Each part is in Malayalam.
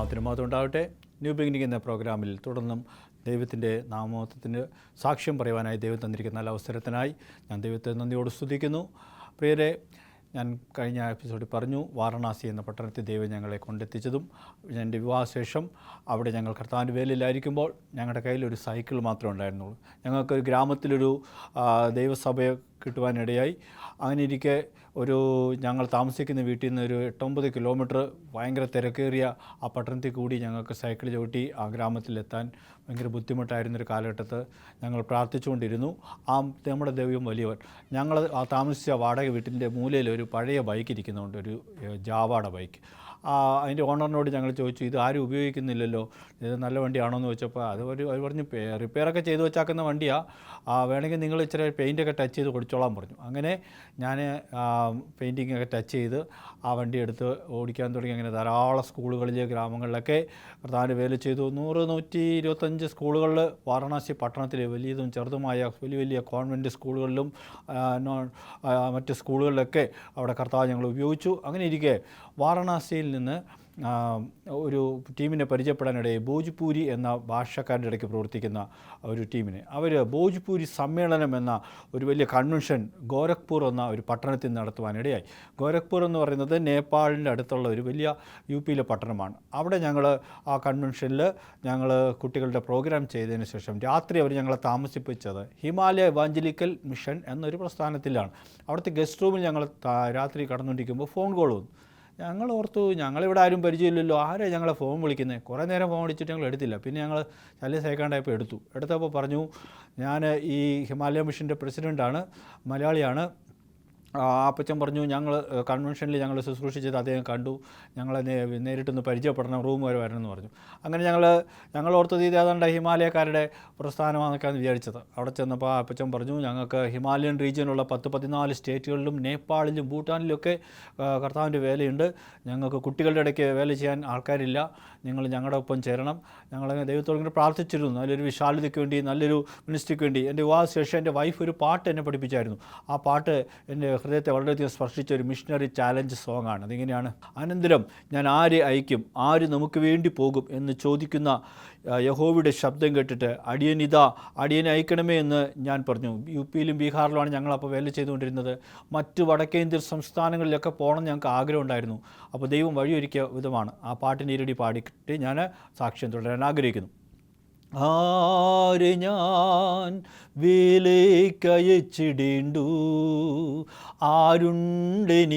നാമത്തിന് മഹത്വം ഉണ്ടാവട്ടെ. ന്യൂ ബിഗിനിങ് എന്ന പ്രോഗ്രാമിൽ തുടർന്നും ദൈവത്തിൻ്റെ നാമത്വത്തിന് സാക്ഷ്യം പറയുവാനായി ദൈവം തന്നിരിക്കുന്ന നല്ല അവസരത്തിനായി ഞാൻ ദൈവത്തെ നന്ദിയോട് സ്തുതിക്കുന്നു. പ്രിയരെ, ഞാൻ കഴിഞ്ഞ എപ്പിസോഡിൽ പറഞ്ഞു, വാരണാസി എന്ന പട്ടണത്തിൽ ദൈവം ഞങ്ങളെ കൊണ്ടെത്തിച്ചതും എൻ്റെ വിവാഹശേഷം അവിടെ ഞങ്ങൾ കർത്താവിൻ്റെ വേലയിലായിരിക്കുമ്പോൾ ഞങ്ങളുടെ കയ്യിൽ ഒരു സൈക്കിൾ മാത്രമേ ഉണ്ടായിരുന്നുള്ളൂ. ഞങ്ങൾക്ക് ഗ്രാമത്തിലൊരു ദൈവസഭയെ കിട്ടുവാനിടയായി. അങ്ങനെ ഇരിക്കെ ഞങ്ങൾ താമസിക്കുന്ന വീട്ടിൽ നിന്ന് ഒരു 8-9 കിലോമീറ്റർ ഭയങ്കര തിരക്കേറിയ ആ പട്ടണത്തിൽ കൂടി ഞങ്ങൾക്ക് സൈക്കിൾ ചവിട്ടി ആ ഗ്രാമത്തിലെത്താൻ ഭയങ്കര ബുദ്ധിമുട്ടായിരുന്നൊരു കാലഘട്ടത്ത് ഞങ്ങൾ പ്രാർത്ഥിച്ചുകൊണ്ടിരുന്നു. നമ്മുടെ ദൈവം വലിയവൻ. ഞങ്ങൾ ആ താമസിച്ച വാടക വീട്ടിൻ്റെ മൂലയിൽ ഒരു പഴയ ബൈക്ക് ഇരിക്കുന്നുണ്ട്, ഒരു ജാവയുടെ ബൈക്ക്. അതിൻ്റെ ഓണറിനോട് ഞങ്ങൾ ചോദിച്ചു, ഇത് ആരും ഉപയോഗിക്കുന്നില്ലല്ലോ, ഇത് നല്ല വണ്ടിയാണോ എന്ന് ചോദിച്ചപ്പോൾ അവർ പറഞ്ഞു, റിപ്പയറൊക്കെ ചെയ്ത് വെച്ചാക്കുന്ന വണ്ടിയാണ്, വേണമെങ്കിൽ നിങ്ങൾ ഇച്ചിരി പെയിൻറ്റൊക്കെ ടച്ച് ചെയ്ത് കൊടുത്തോളാൻ പറഞ്ഞു. അങ്ങനെ ഞാൻ പെയിൻറ്റിങ്ങൊക്കെ ടച്ച് ചെയ്ത് ആ വണ്ടി എടുത്ത് ഓടിക്കാൻ തുടങ്ങി. അങ്ങനെ ധാരാളം സ്കൂളുകളിൽ, ഗ്രാമങ്ങളിലൊക്കെ കർത്താവിൻ്റെ വേല ചെയ്തു. 100-125 സ്കൂളുകളിൽ വാരണാസി പട്ടണത്തിൽ വലിയതും ചെറുതുമായ വലിയ വലിയ കോൺവെൻറ്റ് സ്കൂളുകളിലും മറ്റ് സ്കൂളുകളിലൊക്കെ അവിടെ കർത്താവ് ഞങ്ങൾ ഉപയോഗിച്ചു. അങ്ങനെ ഇരിക്കെ വാരണാസിയിൽ നിന്ന് ഒരു ടീമിനെ പരിചയപ്പെടാനിടയിൽ ഭോജ്പൂരി എന്ന ഭാഷക്കാരുടെ ഇടയ്ക്ക് പ്രവർത്തിക്കുന്ന ഒരു ടീമിനെ ഭോജ്പൂരി സമ്മേളനം എന്ന ഒരു വലിയ കൺവെൻഷൻ ഗോരഖ്പൂർ എന്ന ഒരു പട്ടണത്തിൽ നടത്തുവാനിടയായി. ഗോരഖ്പൂർ എന്ന് പറയുന്നത് നേപ്പാളിൻ്റെ അടുത്തുള്ള ഒരു വലിയ UP-യിലെ പട്ടണമാണ്. അവിടെ ഞങ്ങൾ ആ കൺവെൻഷനിൽ ഞങ്ങൾ കുട്ടികളുടെ പ്രോഗ്രാം ചെയ്തതിന് ശേഷം രാത്രി അവർ ഞങ്ങളെ താമസിപ്പിച്ചത് ഹിമാലയ എവാഞ്ചലിക്കൽ മിഷൻ എന്നൊരു പ്രസ്ഥാനത്തിലാണ്. അവിടുത്തെ ഗസ്റ്റ് റൂമിൽ ഞങ്ങൾ രാത്രി കടന്നുകൊണ്ടിരിക്കുമ്പോൾ ഫോൺ കോൾ വന്നു. ഞങ്ങൾ ഓർത്തു, ഞങ്ങളിവിടെ ആരും പരിചയമില്ലല്ലോ, ആരെ ഞങ്ങളെ ഫോൺ വിളിക്കുന്നത്. കുറേ നേരം ഫോൺ വിളിച്ചിട്ട് ഞങ്ങൾ എടുത്തില്ല. പിന്നെ ഞങ്ങൾ ശല്യം സഹിക്കാണ്ടായപ്പോൾ എടുത്തപ്പോൾ പറഞ്ഞു, ഞാൻ ഈ ഹിമാലയ മിഷൻ്റെ പ്രസിഡൻ്റാണ്, മലയാളിയാണ്. അപ്പച്ചൻ പറഞ്ഞു, ഞങ്ങൾ കൺവെൻഷനിൽ ഞങ്ങൾ ശുശ്രൂഷ ചെയ്ത് അദ്ദേഹം കണ്ടു, ഞങ്ങളെ നേരിട്ടൊന്ന് പരിചയപ്പെടണം, റൂം വരെ വരണമെന്ന് പറഞ്ഞു. അങ്ങനെ ഞങ്ങൾ ഓർത്തത് ഇത് ഏതാണ്ട് ഹിമാലയക്കാരുടെ പ്രസ്ഥാനമാണെന്നൊക്കെയാണ് വിചാരിച്ചത്. അവിടെ ചെന്നപ്പോൾ അപ്പച്ചൻ പറഞ്ഞു, ഞങ്ങൾക്ക് ഹിമാലയൻ റീജിയനുള്ള 10-14 സ്റ്റേറ്റുകളിലും നേപ്പാളിലും ഭൂട്ടാനിലുമൊക്കെ കർത്താവിൻ്റെ വേലയുണ്ട്. ഞങ്ങൾക്ക് കുട്ടികളുടെ ഇടയ്ക്ക് വേല ചെയ്യാൻ ആൾക്കാരില്ല, നിങ്ങൾ ഞങ്ങളുടെ ഒപ്പം ചേരണം. ഞങ്ങൾ ദൈവത്തോട് ഇങ്ങനെ പ്രാർത്ഥിച്ചിരുന്നു, നല്ലൊരു വിശാലതയ്ക്ക് വേണ്ടി, നല്ലൊരു മിനിസ്ട്രിക്ക് വേണ്ടി. എൻ്റെ വിവാഹശേഷം എൻ്റെ വൈഫ് ഒരു പാട്ട് എന്നെ പഠിപ്പിച്ചായിരുന്നു. ആ പാട്ട് എൻ്റെ ഹൃദയത്തെ വളരെയധികം സ്പർശിച്ച ഒരു മിഷണറി ചാലഞ്ച് സോങ്ങാണ്. അതിങ്ങനെയാണ്: അനന്തരം ഞാൻ ആരെ അയക്കും, ആര് നമുക്ക് വേണ്ടി പോകും എന്ന് ചോദിക്കുന്ന യഹോവയുടെ ശബ്ദം കേട്ടിട്ട് അടിയനെ അയക്കണമേ എന്ന് ഞാൻ പറഞ്ഞു. UP-യിലും ബീഹാറിലുമാണ് ഞങ്ങളപ്പോൾ വേല ചെയ്തുകൊണ്ടിരുന്നത്. മറ്റ് വടക്കേന്ത്യൻ സംസ്ഥാനങ്ങളിലൊക്കെ പോകണം ഞങ്ങൾക്ക് ആഗ്രഹം ഉണ്ടായിരുന്നു. അപ്പോൾ ദൈവം വഴിയൊരുക്കിയ വിധമാണ് ആ പാട്ടിൻ്റെ ഇരടി പാടിയിട്ട് ഞാൻ സാക്ഷ്യം തുടരാൻ ആഗ്രഹിക്കുന്നു. ആരെ ഞാൻ വേലയ്ക്കയച്ചിടേണ്ടു, ആരുണ്ടെനിക്കായി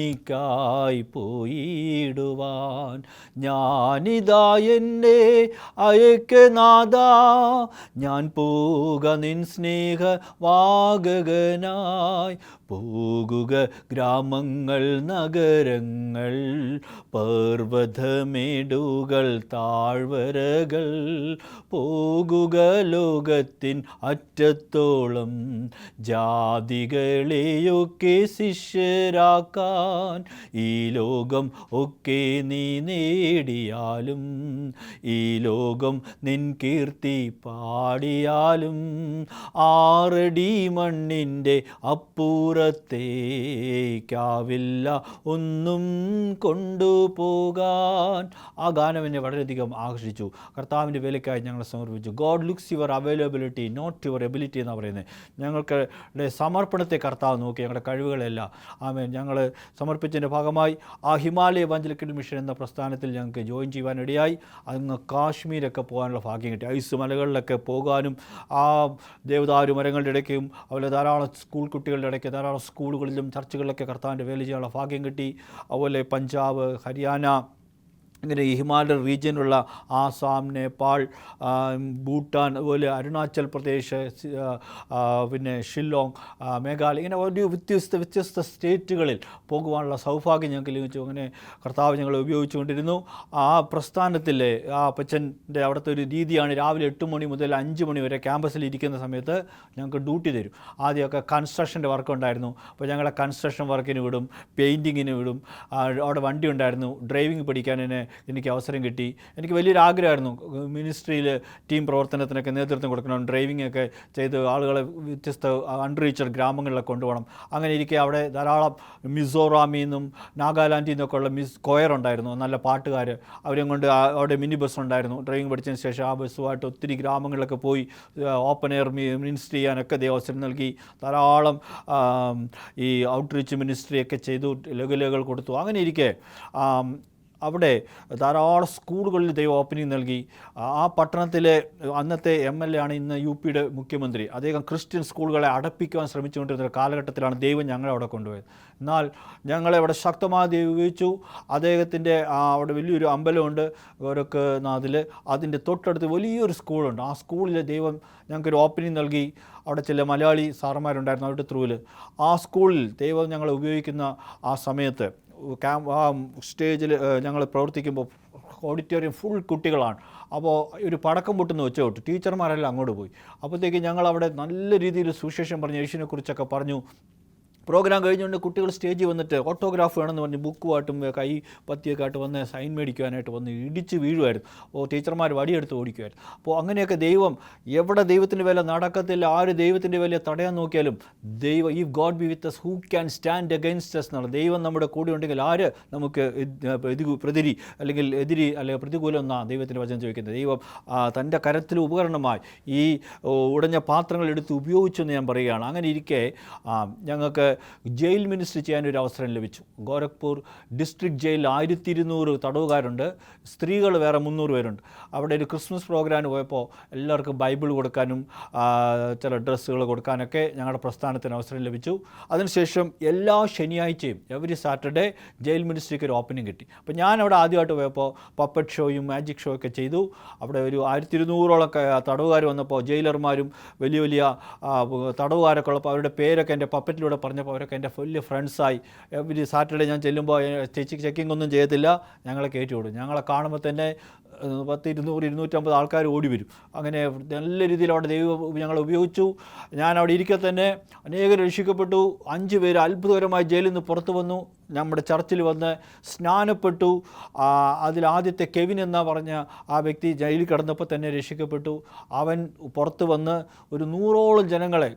പോയിടുവാൻ. ഞാനിതാ എന്നെ അയക്കനാഥ, ഞാൻ പോക നിൻ സ്നേഹവാഹകനായി. പോകുക ഗ്രാമങ്ങൾ, നഗരങ്ങൾ, പർവ്വതമേടുകൾ, താഴ്വരകൾ, പോകുക ലോകത്തിൻ അറ്റത്തോളം, ജാതികളെയൊക്കെ ശിഷ്യരാക്കാൻ. ഈ ലോകം ഒക്കെ നീ നേടിയാലും, ഈ ലോകം നിൻ കീർത്തി പാടിയാലും, 6 അടി മണ്ണിൻ്റെ അപ്പുറത്തേക്കാവില്ല ഒന്നും കൊണ്ടുപോകാൻ. ആ ഗാനം എന്നെ വളരെയധികം ആകർഷിച്ചു. കർത്താവിൻ്റെ വേലയ്ക്കായി ഞങ്ങൾ സമർപ്പിച്ചു. God looks your availability, not your ability എന്നാണ് പറയുന്നത്. ഞങ്ങൾക്ക് സമർപ്പണത്തെ കർത്താവ് നോക്കി, ഞങ്ങളുടെ കഴിവുകളെല്ലാം. ആമേൻ. ഞങ്ങൾ സമർപ്പിച്ചതിൻ്റെ ഭാഗമായി ആ ഹിമാലയ എവാഞ്ചലിക്കൽ മിഷൻ എന്ന പ്രസ്ഥാനത്തിൽ ഞങ്ങൾക്ക് ജോയിൻ ചെയ്യാനിടയായി. അങ്ങ് കാശ്മീരൊക്കെ പോകാനുള്ള ഭാഗ്യം കിട്ടി. ഐസ് മലകളിലൊക്കെ പോകാനും ആ ദേവദാരു മരങ്ങളുടെ ഇടയ്ക്കും അതുപോലെ ധാരാളം സ്കൂൾ കുട്ടികളുടെ ഇടയ്ക്ക് ധാരാളം സ്കൂളുകളിലും ചർച്ചുകളിലൊക്കെ കർത്താവിൻ്റെ വേല ചെയ്യാനുള്ള ഭാഗ്യം കിട്ടി. അതുപോലെ പഞ്ചാബ്, ഹരിയാന, ഇങ്ങനെ ഈ ഹിമാലയൻ റീജിയനിലുള്ള ആസാം, നേപ്പാൾ, ഭൂട്ടാൻ, അതുപോലെ അരുണാചൽ പ്രദേശ്, പിന്നെ ഷില്ലോങ്, മേഘാലയ, ഇങ്ങനെ ഒരു വ്യത്യസ്ത സ്റ്റേറ്റുകളിൽ പോകുവാനുള്ള സൗഭാഗ്യം ഞങ്ങൾക്ക് ലഭിച്ചു. അങ്ങനെ കർത്താവ് ഞങ്ങൾ ഉപയോഗിച്ചുകൊണ്ടിരുന്നു. ആ പ്രസ്ഥാനത്തിലെ ആ അപ്പച്ചൻ്റെ അവിടുത്തെ ഒരു രീതിയാണ്, രാവിലെ 8 മണി മുതൽ 5 മണി വരെ ക്യാമ്പസിൽ ഇരിക്കുന്ന സമയത്ത് ഞങ്ങൾക്ക് ഡ്യൂട്ടി തരും. ആദ്യമൊക്കെ കൺസ്ട്രക്ഷൻ്റെ വർക്ക് ഉണ്ടായിരുന്നു. അപ്പോൾ ഞങ്ങളെ കൺസ്ട്രക്ഷൻ വർക്കിന് വിടും, പെയിൻറ്റിങ്ങിന് വിടും. അവിടെ വണ്ടി ഉണ്ടായിരുന്നു, ഡ്രൈവിംഗ് പഠിക്കാൻ എന്നെ എനിക്ക് അവസരം കിട്ടി. എനിക്ക് വലിയൊരു ആഗ്രഹമായിരുന്നു മിനിസ്ട്രിയിൽ ടീം പ്രവർത്തനത്തിനൊക്കെ നേതൃത്വം കൊടുക്കണം, ഡ്രൈവിംഗ് ഒക്കെ ചെയ്ത് ആളുകളെ വ്യത്യസ്ത അൺറീച്ചഡ് ഗ്രാമങ്ങളിലൊക്കെ കൊണ്ടുപോകണം. അങ്ങനെ ഇരിക്കെ അവിടെ ധാരാളം മിസോറാമിൽ നിന്നും നാഗാലാൻഡിൽ നിന്നൊക്കെ ഉള്ള കൊയർ ഉണ്ടായിരുന്നു, നല്ല പാട്ടുകാർ. അവരെയും കൊണ്ട് അവിടെ മിനി ബസ് ഉണ്ടായിരുന്നു. ഡ്രൈവിംഗ് പഠിച്ചതിന് ശേഷം ആ ബസ്സുമായിട്ട് ഒത്തിരി ഗ്രാമങ്ങളിലൊക്കെ പോയി ഓപ്പൺ എയർ മിനിസ്ട്രി ചെയ്യാനൊക്കെ അവസരം നൽകി. ധാരാളം ഈ ഔട്ട്റീച്ച് മിനിസ്ട്രിയൊക്കെ ചെയ്തു, ലഘുലേഖകൾ കൊടുത്തു. അങ്ങനെ ഇരിക്കെ അവിടെ ധാരാളം സ്കൂളുകളിൽ ദൈവം ഓപ്പണിംഗ് നൽകി. ആ പട്ടണത്തിലെ അന്നത്തെ MLA ആണ് ഇന്ന് UP യുടെ മുഖ്യമന്ത്രി. അദ്ദേഹം ക്രിസ്ത്യൻ സ്കൂളുകളെ അടപ്പിക്കുവാൻ ശ്രമിച്ചുകൊണ്ടിരുന്ന ഒരു കാലഘട്ടത്തിലാണ് ദൈവം ഞങ്ങളെ അവിടെ കൊണ്ടുപോയത്. എന്നാൽ ഞങ്ങളെ അവിടെ ശക്തമായ ദൈവം ഉപയോഗിച്ചു. അദ്ദേഹത്തിൻ്റെ അവിടെ വലിയൊരു അമ്പലമുണ്ട് ഗോരഖ്നാഥിൽ, അതിൻ്റെ തൊട്ടടുത്ത് വലിയൊരു സ്കൂളുണ്ട്. ആ സ്കൂളിൽ ദൈവം ഞങ്ങൾക്കൊരു ഓപ്പണിംഗ് നൽകി. അവിടെ ചില മലയാളി സാറന്മാരുണ്ടായിരുന്നു അവരുടെ ത്രൂവിൽ. ആ സ്കൂളിൽ ദൈവം ഞങ്ങളെ ഉപയോഗിക്കുന്ന ആ സമയത്ത് ആ സ്റ്റേജിൽ ഞങ്ങൾ പ്രവർത്തിക്കുമ്പോൾ ഓഡിറ്റോറിയം ഫുൾ കുട്ടികളാണ്. അപ്പോൾ ഒരു പടക്കം പൊട്ടുന്ന വെച്ച് തൊട്ട് ടീച്ചർമാരെല്ലാം അങ്ങോട്ട് പോയി. അപ്പോഴത്തേക്ക് ഞങ്ങളവിടെ നല്ല രീതിയിൽ സുവിശേഷം പറഞ്ഞു, യേശുവിനെക്കുറിച്ചൊക്കെ പറഞ്ഞു. പ്രോഗ്രാം കഴിഞ്ഞുകൊണ്ട് കുട്ടികൾ സ്റ്റേജിൽ വന്നിട്ട് ഓട്ടോഗ്രാഫ് വേണമെന്ന് പറഞ്ഞ് ബുക്കുമായിട്ടും കൈ പത്തിയൊക്കെ ആയിട്ട് വന്ന് സൈൻ മേടിക്കുവാനായിട്ട് വന്ന് ഇടിച്ച് വീഴുമായിരുന്നു. ടീച്ചർമാർ വടിയെടുത്ത് ഓടിക്കുമായിരുന്നു. അപ്പോൾ അങ്ങനെയൊക്കെ ദൈവം, എവിടെ ദൈവത്തിൻ്റെ വില നടക്കത്തില്ല, ആര് ദൈവത്തിൻ്റെ വില തടയാൻ നോക്കിയാലും ദൈവം, if God B with us who can stand against us എന്നാണ്. ദൈവം നമ്മുടെ കൂടെ ഉണ്ടെങ്കിൽ ആര് നമുക്ക് പ്രതിരി അല്ലെങ്കിൽ പ്രതികൂലം എന്നാണ് ദൈവത്തിൻ്റെ വചനം ചോദിക്കുന്നത്. ദൈവം തൻ്റെ കരത്തിൽ ഉപകരണമായി ഈ ഉടഞ്ഞ പാത്രങ്ങൾ എടുത്ത് ഉപയോഗിച്ചെന്ന് ഞാൻ പറയുകയാണ്. അങ്ങനെ ഇരിക്കെ ഞങ്ങൾക്ക് ജയിൽ മിനിസ്ട്രി ചെയ്യാനൊരു അവസരം ലഭിച്ചു. ഗോരഖ്പൂർ ഡിസ്ട്രിക്ട് ജയിലിൽ 1200 തടവുകാരുണ്ട്, സ്ത്രീകൾ വേറെ 300 പേരുണ്ട്. അവിടെ ഒരു ക്രിസ്മസ് പ്രോഗ്രാമിന് പോയപ്പോൾ എല്ലാവർക്കും ബൈബിൾ കൊടുക്കാനും ചില ഡ്രസ്സുകൾ കൊടുക്കാനൊക്കെ ഞങ്ങളുടെ പ്രസ്ഥാനത്തിന് അവസരം ലഭിച്ചു. അതിനുശേഷം എല്ലാ ശനിയാഴ്ചയും എവരി സാറ്റർഡേ ജയിൽ മിനിസ്ട്രിക്ക് ഒരു ഓപ്പണിംഗ് കിട്ടി. അപ്പോൾ ഞാൻ അവിടെ ആദ്യമായിട്ട് പോയപ്പോൾ പപ്പറ്റ് ഷോയും മാജിക് ഷോ ഒക്കെ ചെയ്തു. അവിടെ ഒരു 1200ഓളം തടവുകാർ വന്നപ്പോൾ ജയിലർമാരും വലിയ വലിയ തടവുകാരൊക്കെ ഉള്ളപ്പോൾ അവരുടെ പേരൊക്കെ എൻ്റെ പപ്പറ്റിലൂടെ പറഞ്ഞപ്പോൾ അവരൊക്കെ എൻ്റെ വലിയ ഫ്രണ്ട്സായി. എവരി സാറ്റർഡേ ഞാൻ ചെല്ലുമ്പോൾ ചെക്കിംഗ് ഒന്നും ചെയ്യത്തില്ല, ഞങ്ങളെ കയറ്റി വിടും. ഞങ്ങളെ കാണുമ്പോൾ തന്നെ 100, 200, 250 ആൾക്കാർ ഓടി വരും. അങ്ങനെ നല്ല രീതിയിൽ അവിടെ ദൈവം ഞങ്ങൾ ഉപയോഗിച്ചു. ഞാൻ അവിടെ ഇരിക്കെ തന്നെ അനേകം രക്ഷിക്കപ്പെട്ടു. 5 പേര് അത്ഭുതകരമായി ജയിലിൽ നിന്ന് പുറത്തു വന്നു, നമ്മുടെ ചർച്ചിൽ വന്ന് സ്നാനപ്പെട്ടു. അതിലാദ്യത്തെ കെവിൻ എന്നാ പറഞ്ഞ ആ വ്യക്തി ജയിലിൽ കിടന്നപ്പോൾ തന്നെ രക്ഷിക്കപ്പെട്ടു. അവൻ പുറത്ത് വന്ന് ഒരു 100ഓളം ജനങ്ങളെ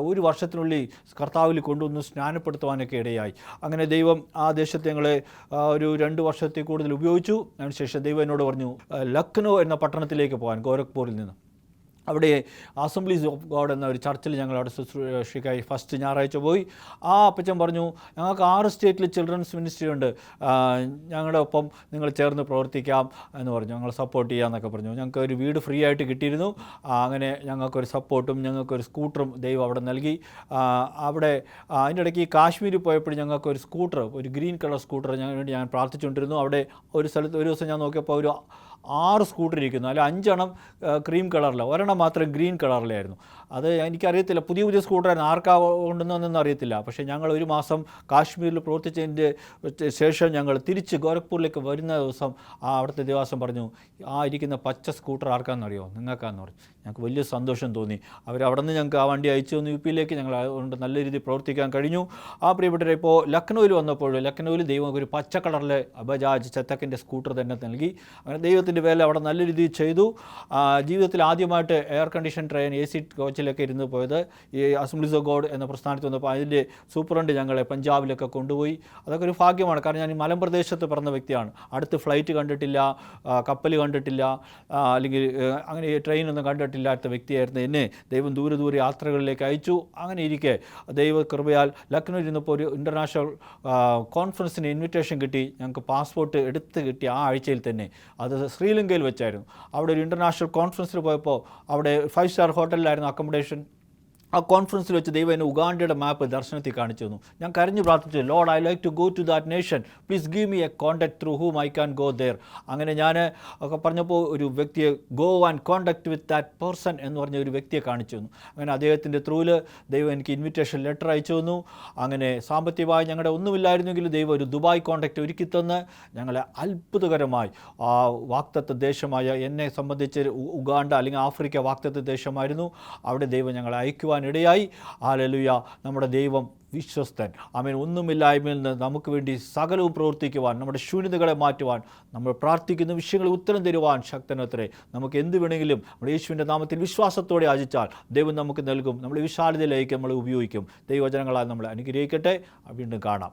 ഒരു വർഷത്തിനുള്ളിൽ കർത്താവിൽ കൊണ്ടുവന്ന് സ്നാനപ്പെടുത്തുവാനൊക്കെ ഇടയായി. അങ്ങനെ ദൈവം ആ ദേശത്തെ ഞങ്ങളെ ഒരു 2 വർഷത്തിൽ കൂടുതൽ ഉപയോഗിച്ചു. അതിനുശേഷം ദൈവം എന്നോട് പറഞ്ഞു ലക്നൗ എന്ന പട്ടണത്തിലേക്ക് പോകാൻ ഗോരഖ്പൂരിൽ നിന്ന്. അവിടെ അസംബ്ലീസ് ഓഫ് ഗോഡ് എന്ന ഒരു ചർച്ചിൽ ഞങ്ങൾ അവിടെ ശുശ്രൂഷയ്ക്കായി ഫസ്റ്റ് ഞായറാഴ്ച പോയി. ആ അപ്പച്ചൻ പറഞ്ഞു, ഞങ്ങൾക്ക് 6 സ്റ്റേറ്റിൽ ചിൽഡ്രൻസ് മിനിസ്ട്രി ഉണ്ട്, ഞങ്ങളുടെ ഒപ്പം നിങ്ങൾ ചേർന്ന് പ്രവർത്തിക്കാം എന്ന് പറഞ്ഞു. ഞങ്ങൾ സപ്പോർട്ട് ചെയ്യാമെന്നൊക്കെ പറഞ്ഞു. ഞങ്ങൾക്ക് ഒരു വീട് ഫ്രീ ആയിട്ട് കിട്ടിയിരുന്നു. അങ്ങനെ ഞങ്ങൾക്കൊരു സപ്പോർട്ടും ഞങ്ങൾക്കൊരു സ്കൂട്ടറും ദൈവം അവിടെ നൽകി. അവിടെ അതിൻ്റെ ഇടയ്ക്ക് കാശ്മീരിൽ പോയപ്പോൾ ഞങ്ങൾക്കൊരു സ്കൂട്ടർ, ഒരു ഗ്രീൻ കളർ സ്കൂട്ടർ വേണ്ടി ഞാൻ പ്രാർത്ഥിച്ചുകൊണ്ടിരുന്നു. അവിടെ ഒരു സ്ഥലത്ത് ഒരു ദിവസം ഞാൻ നോക്കിയപ്പോൾ ഒരു 6 സ്കൂട്ടർ ഇരിക്കുന്നു. അതിൽ 5 എണ്ണം ക്രീം കളറിലാണ്, ഒരെണ്ണം മാത്രം ഗ്രീൻ കളറിലായിരുന്നു. അത് എനിക്കറിയത്തില്ല, പുതിയ സ്കൂട്ടറായിരുന്നു, ആർക്കാ കൊണ്ടുവന്നതെന്നൊന്നും അറിയത്തില്ല. പക്ഷേ ഞങ്ങൾ ഒരു മാസം കാശ്മീരിൽ പ്രവർത്തിച്ചതിൻ്റെ ശേഷം ഞങ്ങൾ തിരിച്ച് ഗോരഖ്പൂരിലേക്ക് വരുന്ന ദിവസം അവിടുത്തെ ദേവാസം പറഞ്ഞു, ഇരിക്കുന്ന പച്ച സ്കൂട്ടർ ആർക്കാണെന്നറിയോ, നിങ്ങൾക്കാന്ന് പറഞ്ഞു. ഞങ്ങൾക്ക് വലിയ സന്തോഷം തോന്നി. അവരവിടെ നിന്ന് ഞങ്ങൾക്ക് ആ വണ്ടി അയച്ചു തന്നു. UP യിലേക്ക് ഞങ്ങൾ അതുകൊണ്ട് നല്ല രീതിയിൽ പ്രവർത്തിക്കാൻ കഴിഞ്ഞു. പ്രിയപ്പെട്ടവരെ, ഇപ്പോൾ ലക്നൗവിൽ വന്നപ്പോൾ ലക്നൗവിൽ ദൈവം ഒരു പച്ച കളറിലെ ബജാജ് ചെത്തക്കിൻ്റെ സ്കൂട്ടർ തന്നെ നൽകി. അങ്ങനെ ദൈവത്തിൻ്റെ വേല അവിടെ നല്ല രീതിയിൽ ചെയ്തു. ജീവിതത്തിൽ ആദ്യമായിട്ട് എയർ കണ്ടീഷൻ ട്രെയിൻ AC കോച്ചിലൊക്കെ ഇരുന്ന് പോയത് ഈ അസംബ്ലീസ് ഓഫ് ഗോഡ് എന്ന പ്രസ്ഥാനത്ത് വന്നപ്പോൾ അതിൻ്റെ സൂപ്രണ്ട് ഞങ്ങളെ പഞ്ചാബിലൊക്കെ കൊണ്ടുപോയി. അതൊക്കെ ഒരു ഭാഗ്യമാണ്. കാരണം ഞാൻ ഈ മലമ്പ്രദേശത്ത് പിറന്ന വ്യക്തിയാണ്. അടുത്ത് ഫ്ലൈറ്റ് കണ്ടിട്ടില്ല, കപ്പൽ കണ്ടിട്ടില്ല, അല്ലെങ്കിൽ അങ്ങനെ ട്രെയിനൊന്നും കണ്ടിട്ടില്ലാത്ത വ്യക്തിയായിരുന്നു. എന്നെ ദൈവം ദൂരെ ദൂരെ യാത്രകളിലേക്ക് അയച്ചു. അങ്ങനെ ഇരിക്കെ ദൈവകൃപയാൽ ലക്നൗവിൽ ഇരുന്നപ്പോൾ ഒരു ഇൻ്റർനാഷണൽ കോൺഫറൻസിന് ഇൻവിറ്റേഷൻ കിട്ടി. ഞങ്ങൾക്ക് പാസ്പോർട്ട് എടുത്ത് കിട്ടി ആ ആഴ്ചയിൽ തന്നെ. അത് ശ്രീലങ്കയിൽ വെച്ചായിരുന്നു. അവിടെ ഒരു ഇൻ്റർനാഷണൽ കോൺഫറൻസിൽ പോയപ്പോൾ അവിടെ 5 സ്റ്റാർ ഹോട്ടലിലായിരുന്നു അക്കോമഡേഷൻ. ആ കോൺഫറൻസിൽ വെച്ച് ദൈവം എന്നെ ഉഗാണ്ടയുടെ മാപ്പ് ദർശനത്തിൽ കാണിച്ചു തന്നു. ഞാൻ കരഞ്ഞു പ്രാർത്ഥിച്ചു, Lord I like to go to that nation, please give me a contact through whom I can go there. അങ്ങനെ ഞാൻ ഒക്കെ പറഞ്ഞപ്പോൾ ഒരു വ്യക്തിയെ go and contact with that person എന്ന് പറഞ്ഞ ഒരു വ്യക്തിയെ കാണിച്ചു തന്നു. അങ്ങനെ അദ്ദേഹത്തിൻ്റെ ത്രൂവിൽ ദൈവം എനിക്ക് ഇൻവിറ്റേഷൻ ലെറ്റർ അയച്ചു തന്നു. അങ്ങനെ സാമ്പത്തികമായി ഞങ്ങളുടെ ഒന്നുമില്ലായിരുന്നെങ്കിലും ദൈവം ഒരു ദുബായ് കോൺടാക്ട് ഒരുക്കി തന്ന് ഞങ്ങളെ അത്ഭുതകരമായി ആ വാക്തത്വ ദേശമായ എന്നെ സംബന്ധിച്ച് ഉഗാണ്ട അല്ലെങ്കിൽ ആഫ്രിക്ക വാക്തത്വ ദേശമായിരുന്നു. അവിടെ ദൈവം ഞങ്ങളെ അയക്കുവാൻ ഇടയായി. ഹല്ലേലൂയ. നമ്മുടെ ദൈവം വിശ്വസ്തൻ. ആമേൻ. ഒന്നുമില്ലായ്മയിൽ നിന്ന് നമുക്ക് വേണ്ടി സകലവും പ്രവർത്തിക്കുവാൻ, നമ്മുടെ ശൂന്യതകളെ മാറ്റുവാൻ, നമ്മൾ പ്രാർത്ഥിക്കുന്ന വിഷയങ്ങളിൽ ഉത്തരം തരുവാൻ ശക്തനത്രേ. നമുക്ക് എന്ത് വേണമെങ്കിലും നമ്മുടെ യേശുവിൻ്റെ നാമത്തിൽ വിശ്വാസത്തോടെ യാചിച്ചാൽ ദൈവം നമുക്ക് നൽകും. നമ്മൾ വിശാലതയിലേക്ക് നമ്മളെ ഉപയോഗിക്കും. ദൈവവചനങ്ങളാൽ നമ്മളെ അനുഗ്രഹിക്കട്ടെ. വീണ്ടും കാണാം.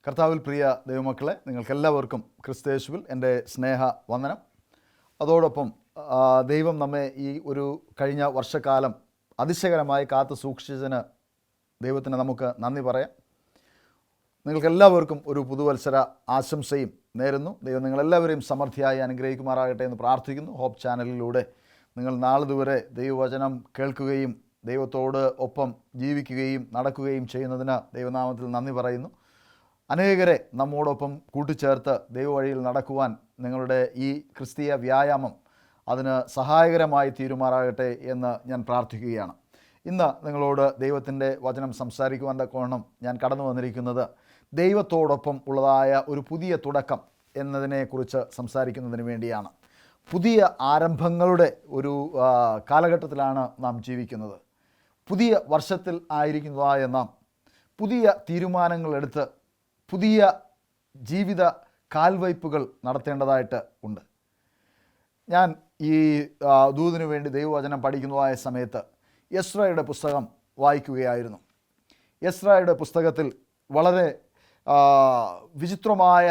കർത്താവിൽ പ്രിയ ദൈവമക്കളെ, നിങ്ങൾക്കെല്ലാവർക്കും ക്രിസ്തയേശുവിൽ എൻ്റെ സ്നേഹ വന്ദനം. അതോടൊപ്പം ദൈവം നമ്മെ ഈ ഒരു കഴിഞ്ഞ വർഷക്കാലം അതിശയകരമായി കാത്തു സൂക്ഷിച്ചതിന് ദൈവത്തിന് നമുക്ക് നന്ദി പറയാം. നിങ്ങൾക്കെല്ലാവർക്കും ഒരു പുതുവത്സര ആശംസയും നേരുന്നു. ദൈവം നിങ്ങളെല്ലാവരെയും സമൃദ്ധിയായി അനുഗ്രഹിക്കുമാറാകട്ടെ എന്ന് പ്രാർത്ഥിക്കുന്നു. ഹോപ്പ് ചാനലിലൂടെ നിങ്ങൾ നാളിതുവരെ ദൈവവചനം കേൾക്കുകയും ദൈവത്തോട് ഒപ്പം ജീവിക്കുകയും നടക്കുകയും ചെയ്യുന്നതിന് ദൈവനാമത്തിൽ നന്ദി പറയുന്നു. അനേകരെ നമ്മോടൊപ്പം കൂട്ടിച്ചേർത്ത് ദൈവവഴിയിൽ നടക്കുവാൻ നിങ്ങളുടെ ഈ ക്രിസ്തീയ വ്യായാമം അതിന് സഹായകരമായി തീരുമാറാകട്ടെ എന്ന് ഞാൻ പ്രാർത്ഥിക്കുകയാണ്. ഇന്ന് നിങ്ങളോട് ദൈവത്തിൻ്റെ വചനം സംസാരിക്കുവാൻ തക്കവണ്ണം ഞാൻ കടന്നു വന്നിരിക്കുന്നത് ദൈവത്തോടൊപ്പം ഉള്ളതായ ഒരു പുതിയ തുടക്കം എന്നതിനെക്കുറിച്ച് സംസാരിക്കുന്നതിന് വേണ്ടിയാണ്. പുതിയ ആരംഭങ്ങളുടെ ഒരു കാലഘട്ടത്തിലാണ് നാം ജീവിക്കുന്നത്. പുതിയ വർഷത്തിൽ ആയിരിക്കുന്നതായ നാം പുതിയ തീരുമാനങ്ങളെടുത്ത് പുതിയ ജീവിത കാൽവയ്പ്പുകൾ നടത്തേണ്ടതായിട്ട് ഉണ്ട്. ഞാൻ ഈ ദൂതിനു വേണ്ടി ദൈവവചനം പഠിക്കുന്നതായ സമയത്ത് എസ്രയുടെ പുസ്തകം വായിക്കുകയായിരുന്നു. എസ്രയുടെ പുസ്തകത്തിൽ വളരെ വിചിത്രമായ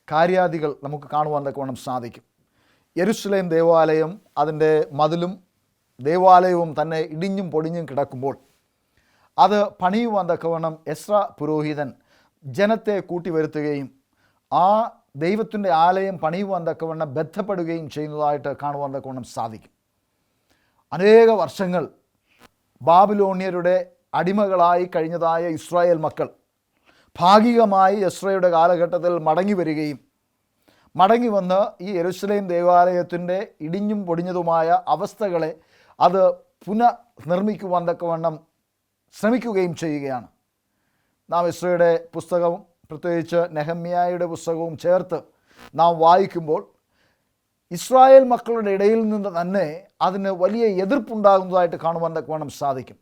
കാര്യാദികൾ നമുക്ക് കാണുവാൻ തക്കവണ്ണം സാധിക്കും. യെരുശലേം ദേവാലയം, അതിൻ്റെ മതിലും ദേവാലയവും തന്നെ ഇടിഞ്ഞും പൊടിഞ്ഞും കിടക്കുമ്പോൾ അത് പണിയുവാൻ തക്കവണ്ണം എസ്രാ പുരോഹിതൻ ജനത്തെ കൂട്ടിവരുത്തുകയും ആ ദൈവത്തിൻ്റെ ആലയം പണിയുവാൻ തക്കവണ്ണം ബന്ധപ്പെടുകയും ചെയ്യുന്നതായിട്ട് കാണുവാൻ തക്കവണ്ണം സാധിക്കും. അനേക വർഷങ്ങൾ ബാബിലോണ്യരുടെ അടിമകളായി കഴിഞ്ഞതായ ഇസ്രായേൽ മക്കൾ ഭാഗികമായി എസ്രയുടെ കാലഘട്ടത്തിൽ മടങ്ങി വരികയും മടങ്ങി വന്ന് ഈ യെരുശലേം ദേവാലയത്തിൻ്റെ ഇടിഞ്ഞും പൊടിഞ്ഞതുമായ അവസ്ഥകളെ അത് പുനർനിർമ്മിക്കുവാൻ തക്കവണ്ണം ശ്രമിക്കുകയും ചെയ്യുകയാണ്. നാം എസ്രയുടെ പുസ്തകവും പ്രത്യേകിച്ച് നെഹമ്യായുടെ പുസ്തകവും ചേർത്ത് നാം വായിക്കുമ്പോൾ ഇസ്രായേൽ മക്കളുടെ ഇടയിൽ നിന്ന് തന്നെ അതിന് വലിയ എതിർപ്പുണ്ടാകുന്നതായിട്ട് കാണുവാൻ തക്കവണ്ണം സാധിക്കും.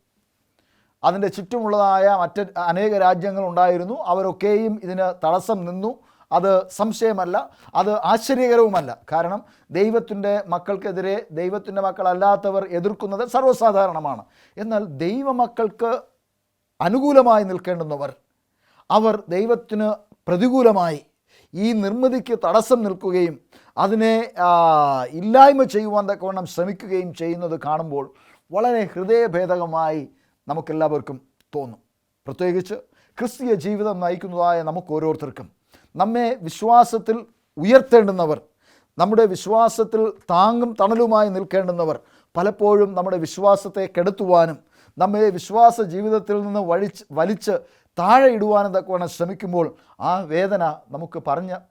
അതിൻ്റെ ചുറ്റുമുള്ളതായ മറ്റ് അനേക രാജ്യങ്ങളുണ്ടായിരുന്നു. അവരൊക്കെയും ഇതിന് തടസ്സം നിന്നു. അത് സംശയമല്ല, അത് ആശ്ചര്യകരവുമല്ല. കാരണം ദൈവത്തിൻ്റെ മക്കൾക്കെതിരെ ദൈവത്തിൻ്റെ മക്കളല്ലാത്തവർ എതിർക്കുന്നത് സർവ്വസാധാരണമാണ്. എന്നാൽ ദൈവമക്കൾക്ക് അനുകൂലമായി നിൽക്കേണ്ടുന്നവർ, അവർ ദൈവത്തിന് പ്രതികൂലമായി ഈ നിർമ്മിതിക്ക് തടസ്സം നിൽക്കുകയും അതിനെ ഇല്ലായ്മ ചെയ്യുവാൻ തക്കവണ്ണം ശ്രമിക്കുകയും ചെയ്യുന്നത് കാണുമ്പോൾ വളരെ ഹൃദയഭേദകമായി നമുക്കെല്ലാവർക്കും തോന്നും. പ്രത്യേകിച്ച് ക്രിസ്തീയ ജീവിതം നയിക്കുന്നതായ നമുക്ക് ഓരോരുത്തർക്കും നമ്മെ വിശ്വാസത്തിൽ ഉയർത്തേണ്ടുന്നവർ, നമ്മുടെ വിശ്വാസത്തിൽ താങ്ങും തണലുമായി നിൽക്കേണ്ടുന്നവർ പലപ്പോഴും നമ്മുടെ വിശ്വാസത്തെ കെടുത്തുവാനും നമ്മെ വിശ്വാസ ജീവിതത്തിൽ നിന്ന് വലിച്ച് താഴെ ഇടുവാനും തക്കവണ്ണം ശ്രമിക്കുമ്പോൾ ആ വേദന നമുക്ക്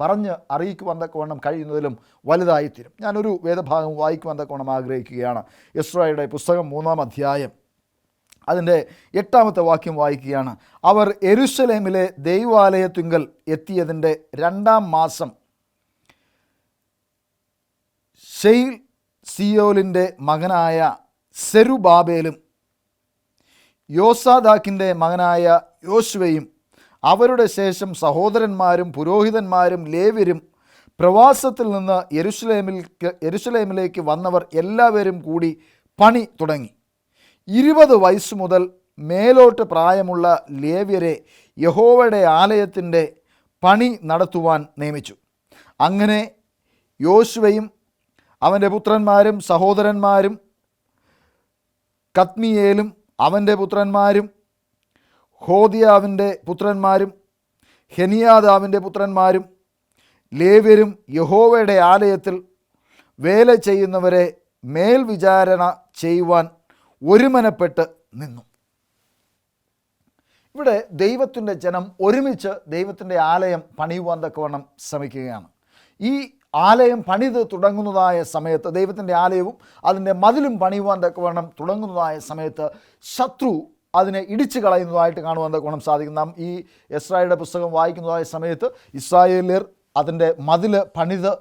പറഞ്ഞ് അറിയിക്കുവാൻ തക്കവണ്ണം കഴിയുന്നതിലും വലുതായിത്തീരും. ഞാനൊരു വേദഭാഗം വായിക്കുവാൻ തക്കവണ്ണം ആഗ്രഹിക്കുകയാണ്. എസ്രായുടെ പുസ്തകം 3-ാം അധ്യായം അതിൻ്റെ 8-ാമത്തെ വാക്യം വായിക്കുകയാണ്. അവർ യെരുശലേമിലെ ദൈവാലയത്തിങ്കൽ എത്തിയതിൻ്റെ 2-ാം മാസം ശെയൽസിയോലിൻ്റെ മകനായ സെരുബാബേലും യോസാദാക്കിൻ്റെ മകനായ യോശുവയും അവരുടെ ശേഷം സഹോദരന്മാരും പുരോഹിതന്മാരും ലേവ്യരും പ്രവാസത്തിൽ നിന്ന് യെരുശലേമിലേക്ക് വന്നവർ എല്ലാവരും കൂടി പണി തുടങ്ങി. 20 വയസ്സ് മുതൽ മേലോട്ട് പ്രായമുള്ള ലേവ്യരെ യഹോവയുടെ ആലയത്തിൻ്റെ പണി നടത്തുവാൻ നിയമിച്ചു. അങ്ങനെ യോശുവയും അവൻ്റെ പുത്രന്മാരും സഹോദരന്മാരും കദ്മിയേലും അവൻ്റെ പുത്രന്മാരും ഹോദിയാവിൻ്റെ പുത്രന്മാരും ഹെനിയാദാവിൻ്റെ പുത്രന്മാരും ലേവ്യരും യഹോവയുടെ ആലയത്തിൽ വേല ചെയ്യുന്നവരെ മേൽവിചാരണ ചെയ്യുവാൻ ഒരുമനപ്പെട്ട് നിന്നു. ഇവിടെ ദൈവത്തിൻ്റെ ജനം ഒരുമിച്ച് ദൈവത്തിൻ്റെ ആലയം പണിയുവാൻ തക്കവണ്ണം ശ്രമിക്കുകയാണ്. ഈ ആലയം പണിത് തുടങ്ങുന്നതായ സമയത്ത്, ദൈവത്തിൻ്റെ ആലയവും അതിൻ്റെ മതിലും പണിയുവാൻ തക്കവണ്ണം തുടങ്ങുന്നതായ സമയത്ത് ശത്രു അതിനെ ഇടിച്ചു കളയുന്നതായിട്ട് കാണുവാൻ തക്കവണ്ണം സാധിക്കും. നാം ഈ എസ്രായുടെ പുസ്തകം വായിക്കുന്നതായ സമയത്ത് ഇസ്രായേല്യർ അതിൻ്റെ മതിൽ പണിത്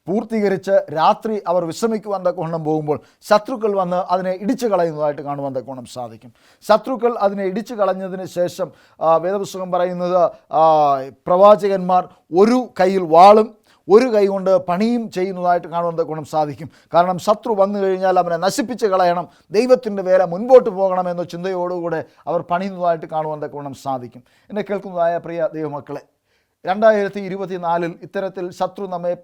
പൂർത്തീകരിച്ച് രാത്രി അവർ വിശ്രമിക്കുവാൻ തക്കവണ്ണം പോകുമ്പോൾ ശത്രുക്കൾ വന്ന് അതിനെ ഇടിച്ചു കളയുന്നതായിട്ട് കാണുവാൻ തക്കവണ്ണം സാധിക്കും. ശത്രുക്കൾ അതിനെ ഇടിച്ചു കളഞ്ഞതിന് ശേഷം വേദപുസ്തകം പറയുന്നത് പ്രവാചകന്മാർ ഒരു കയ്യിൽ വാളും ഒരു കൈ കൊണ്ട് പണിയും ചെയ്യുന്നതായിട്ട് കാണുവാൻ തക്കവണ്ണം സാധിക്കും. കാരണം ശത്രു വന്നു കഴിഞ്ഞാൽ അവനെ നശിപ്പിച്ച് കളയണം, ദൈവത്തിൻ്റെ വേല മുൻപോട്ട് പോകണമെന്ന ചിന്തയോടുകൂടെ അവർ പണിയുന്നതായിട്ട് കാണുവാൻ തക്കവണ്ണം സാധിക്കും. എന്നെ കേൾക്കുന്നതായ പ്രിയ ദൈവമക്കളെ, 2024 ഇത്തരത്തിൽ ശത്രു നമ്മെ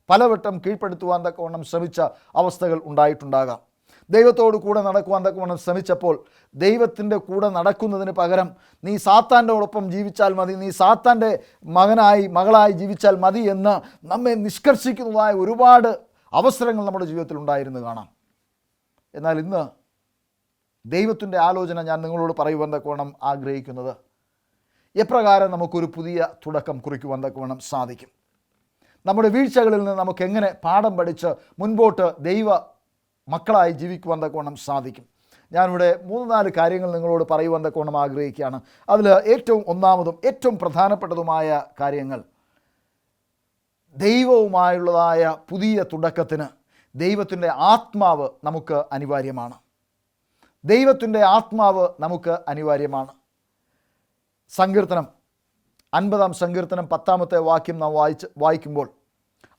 പലവട്ടം കീഴ്പ്പെടുത്തുവാൻ തക്കവണ്ണം ശ്രമിച്ച അവസ്ഥകൾ ഉണ്ടായിട്ടുണ്ടാകാം. ദൈവത്തോട് കൂടെ നടക്കുവാൻ തക്കവണ്ണം ശ്രമിച്ചപ്പോൾ ദൈവത്തിൻ്റെ കൂടെ നടക്കുന്നതിന് പകരം നീ സാത്താൻ്റെ ഒപ്പം ജീവിച്ചാൽ മതി, നീ സാത്താൻ്റെ മകളായി ജീവിച്ചാൽ മതി എന്ന് നമ്മെ നിഷ്കർഷിക്കുന്നതായ ഒരുപാട് അവസരങ്ങൾ നമ്മുടെ ജീവിതത്തിൽ ഉണ്ടായിരുന്നു കാണാം. എന്നാൽ ഇന്ന് ദൈവത്തിൻ്റെ ആലോചന ഞാൻ നിങ്ങളോട് പറയുവാൻ തക്കവണ്ണം ആഗ്രഹിക്കുന്നത്, എപ്രകാരം നമുക്കൊരു പുതിയ തുടക്കം കുറിക്കുവാൻ തക്കവണ്ണം സാധിക്കും, നമ്മുടെ വീഴ്ചകളിൽ നിന്ന് നമുക്ക് എങ്ങനെ പാഠം പഠിച്ച് മുൻപോട്ട് ദൈവ മക്കളായി ജീവിക്കുവാൻ തക്കവണ്ണം സാധിക്കും. ഞാനിവിടെ 3-4 കാര്യങ്ങൾ നിങ്ങളോട് പറയുവാൻ തക്കവണ്ണം ആഗ്രഹിക്കുകയാണ്. അതിൽ ഏറ്റവും ഒന്നാമതും ഏറ്റവും പ്രധാനപ്പെട്ടതുമായ കാര്യങ്ങൾ, ദൈവവുമായുള്ളതായ പുതിയ തുടക്കത്തിന് ദൈവത്തിൻ്റെ ആത്മാവ് നമുക്ക് അനിവാര്യമാണ്. ദൈവത്തിൻ്റെ ആത്മാവ് നമുക്ക് അനിവാര്യമാണ്. സങ്കീർത്തനം 50-ാം സങ്കീർത്തനം 10-ാമത്തെ വാക്യം നാം വായിക്കുമ്പോൾ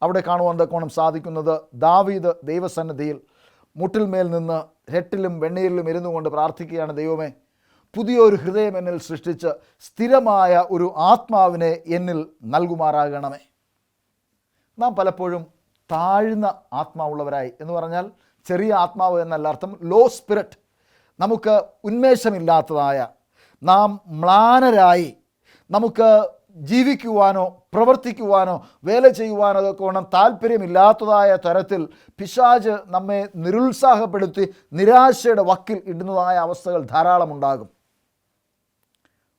അവിടെ കാണുവാൻ തക്കവണ്ണം സാധിക്കുന്നത്, ദാവീദ് ദൈവസന്നിധിയിൽ മുട്ടിൽമേൽ നിന്ന് രട്ടിലും വെണ്ണീരിലും ഇരുന്നു കൊണ്ട് പ്രാർത്ഥിക്കുകയാണ്, ദൈവമേ, പുതിയൊരു ഹൃദയം എന്നിൽ സൃഷ്ടിച്ച് സ്ഥിരമായ ഒരു ആത്മാവിനെ എന്നിൽ നൽകുമാറാകണമേ. നാം പലപ്പോഴും താഴ്ന്ന ആത്മാവുള്ളവരായി, എന്ന് പറഞ്ഞാൽ ചെറിയ ആത്മാവ് എന്നല്ല അർത്ഥം, ലോ സ്പിരിറ്റ്, നമുക്ക് ഉന്മേഷമില്ലാത്തതായ, നാം മ്ലാനരായി, നമുക്ക് ജീവിക്കുവാനോ പ്രവർത്തിക്കുവാനോ വേല ചെയ്യുവാനോ അതൊക്കെ വേണം താല്പര്യമില്ലാത്തതായ തരത്തിൽ പിശാച് നമ്മെ നിരുത്സാഹപ്പെടുത്തി നിരാശയുടെ വക്കിൽ ഇടുന്നതായ അവസ്ഥകൾ ധാരാളമുണ്ടാകും.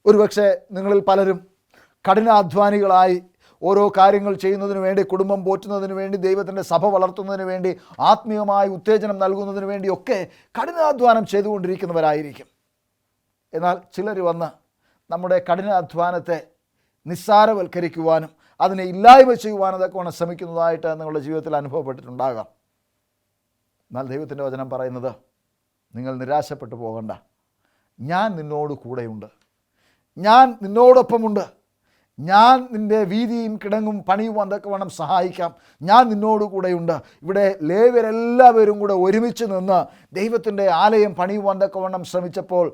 ഒരുപക്ഷെ നിങ്ങളിൽ പലരും കഠിനാധ്വാനികളായി ഓരോ കാര്യങ്ങൾ ചെയ്യുന്നതിന് വേണ്ടി, കുടുംബം പോറ്റുന്നതിന് വേണ്ടി, ദൈവത്തിൻ്റെ സഭ വളർത്തുന്നതിന് വേണ്ടി, ആത്മീയമായ ഉത്തേജനം നൽകുന്നതിന് വേണ്ടിയൊക്കെ കഠിനാധ്വാനം ചെയ്തുകൊണ്ടിരിക്കുന്നവരായിരിക്കും. എന്നാൽ ചിലർ വന്ന് നമ്മുടെ കഠിനാധ്വാനത്തെ നിസ്സാരവൽക്കരിക്കുവാനും അതിനെ ഇല്ലായ്മ ചെയ്യുവാനും അതൊക്കെ വേണം ശ്രമിക്കുന്നതായിട്ട് നിങ്ങളുടെ ജീവിതത്തിൽ അനുഭവപ്പെട്ടിട്ടുണ്ടാകാം. എന്നാൽ ദൈവത്തിൻ്റെ വചനം പറയുന്നത്, നിങ്ങൾ നിരാശപ്പെട്ടു പോകണ്ട, ഞാൻ നിന്നോട് കൂടെയുണ്ട്, ഞാൻ നിന്നോടൊപ്പമുണ്ട്, ഞാൻ നിൻ്റെ വീതിയും കിടങ്ങും പണിയുവാൻ അതൊക്കെ വേണം സഹായിക്കാം, ഞാൻ നിന്നോട് കൂടെയുണ്ട്. ഇവിടെ ലേവ്യരെല്ലാവരും കൂടെ ഒരുമിച്ച് നിന്ന് ദൈവത്തിൻ്റെ ആലയം പണിയുവാൻ അതൊക്കെ വേണം ശ്രമിച്ചപ്പോൾ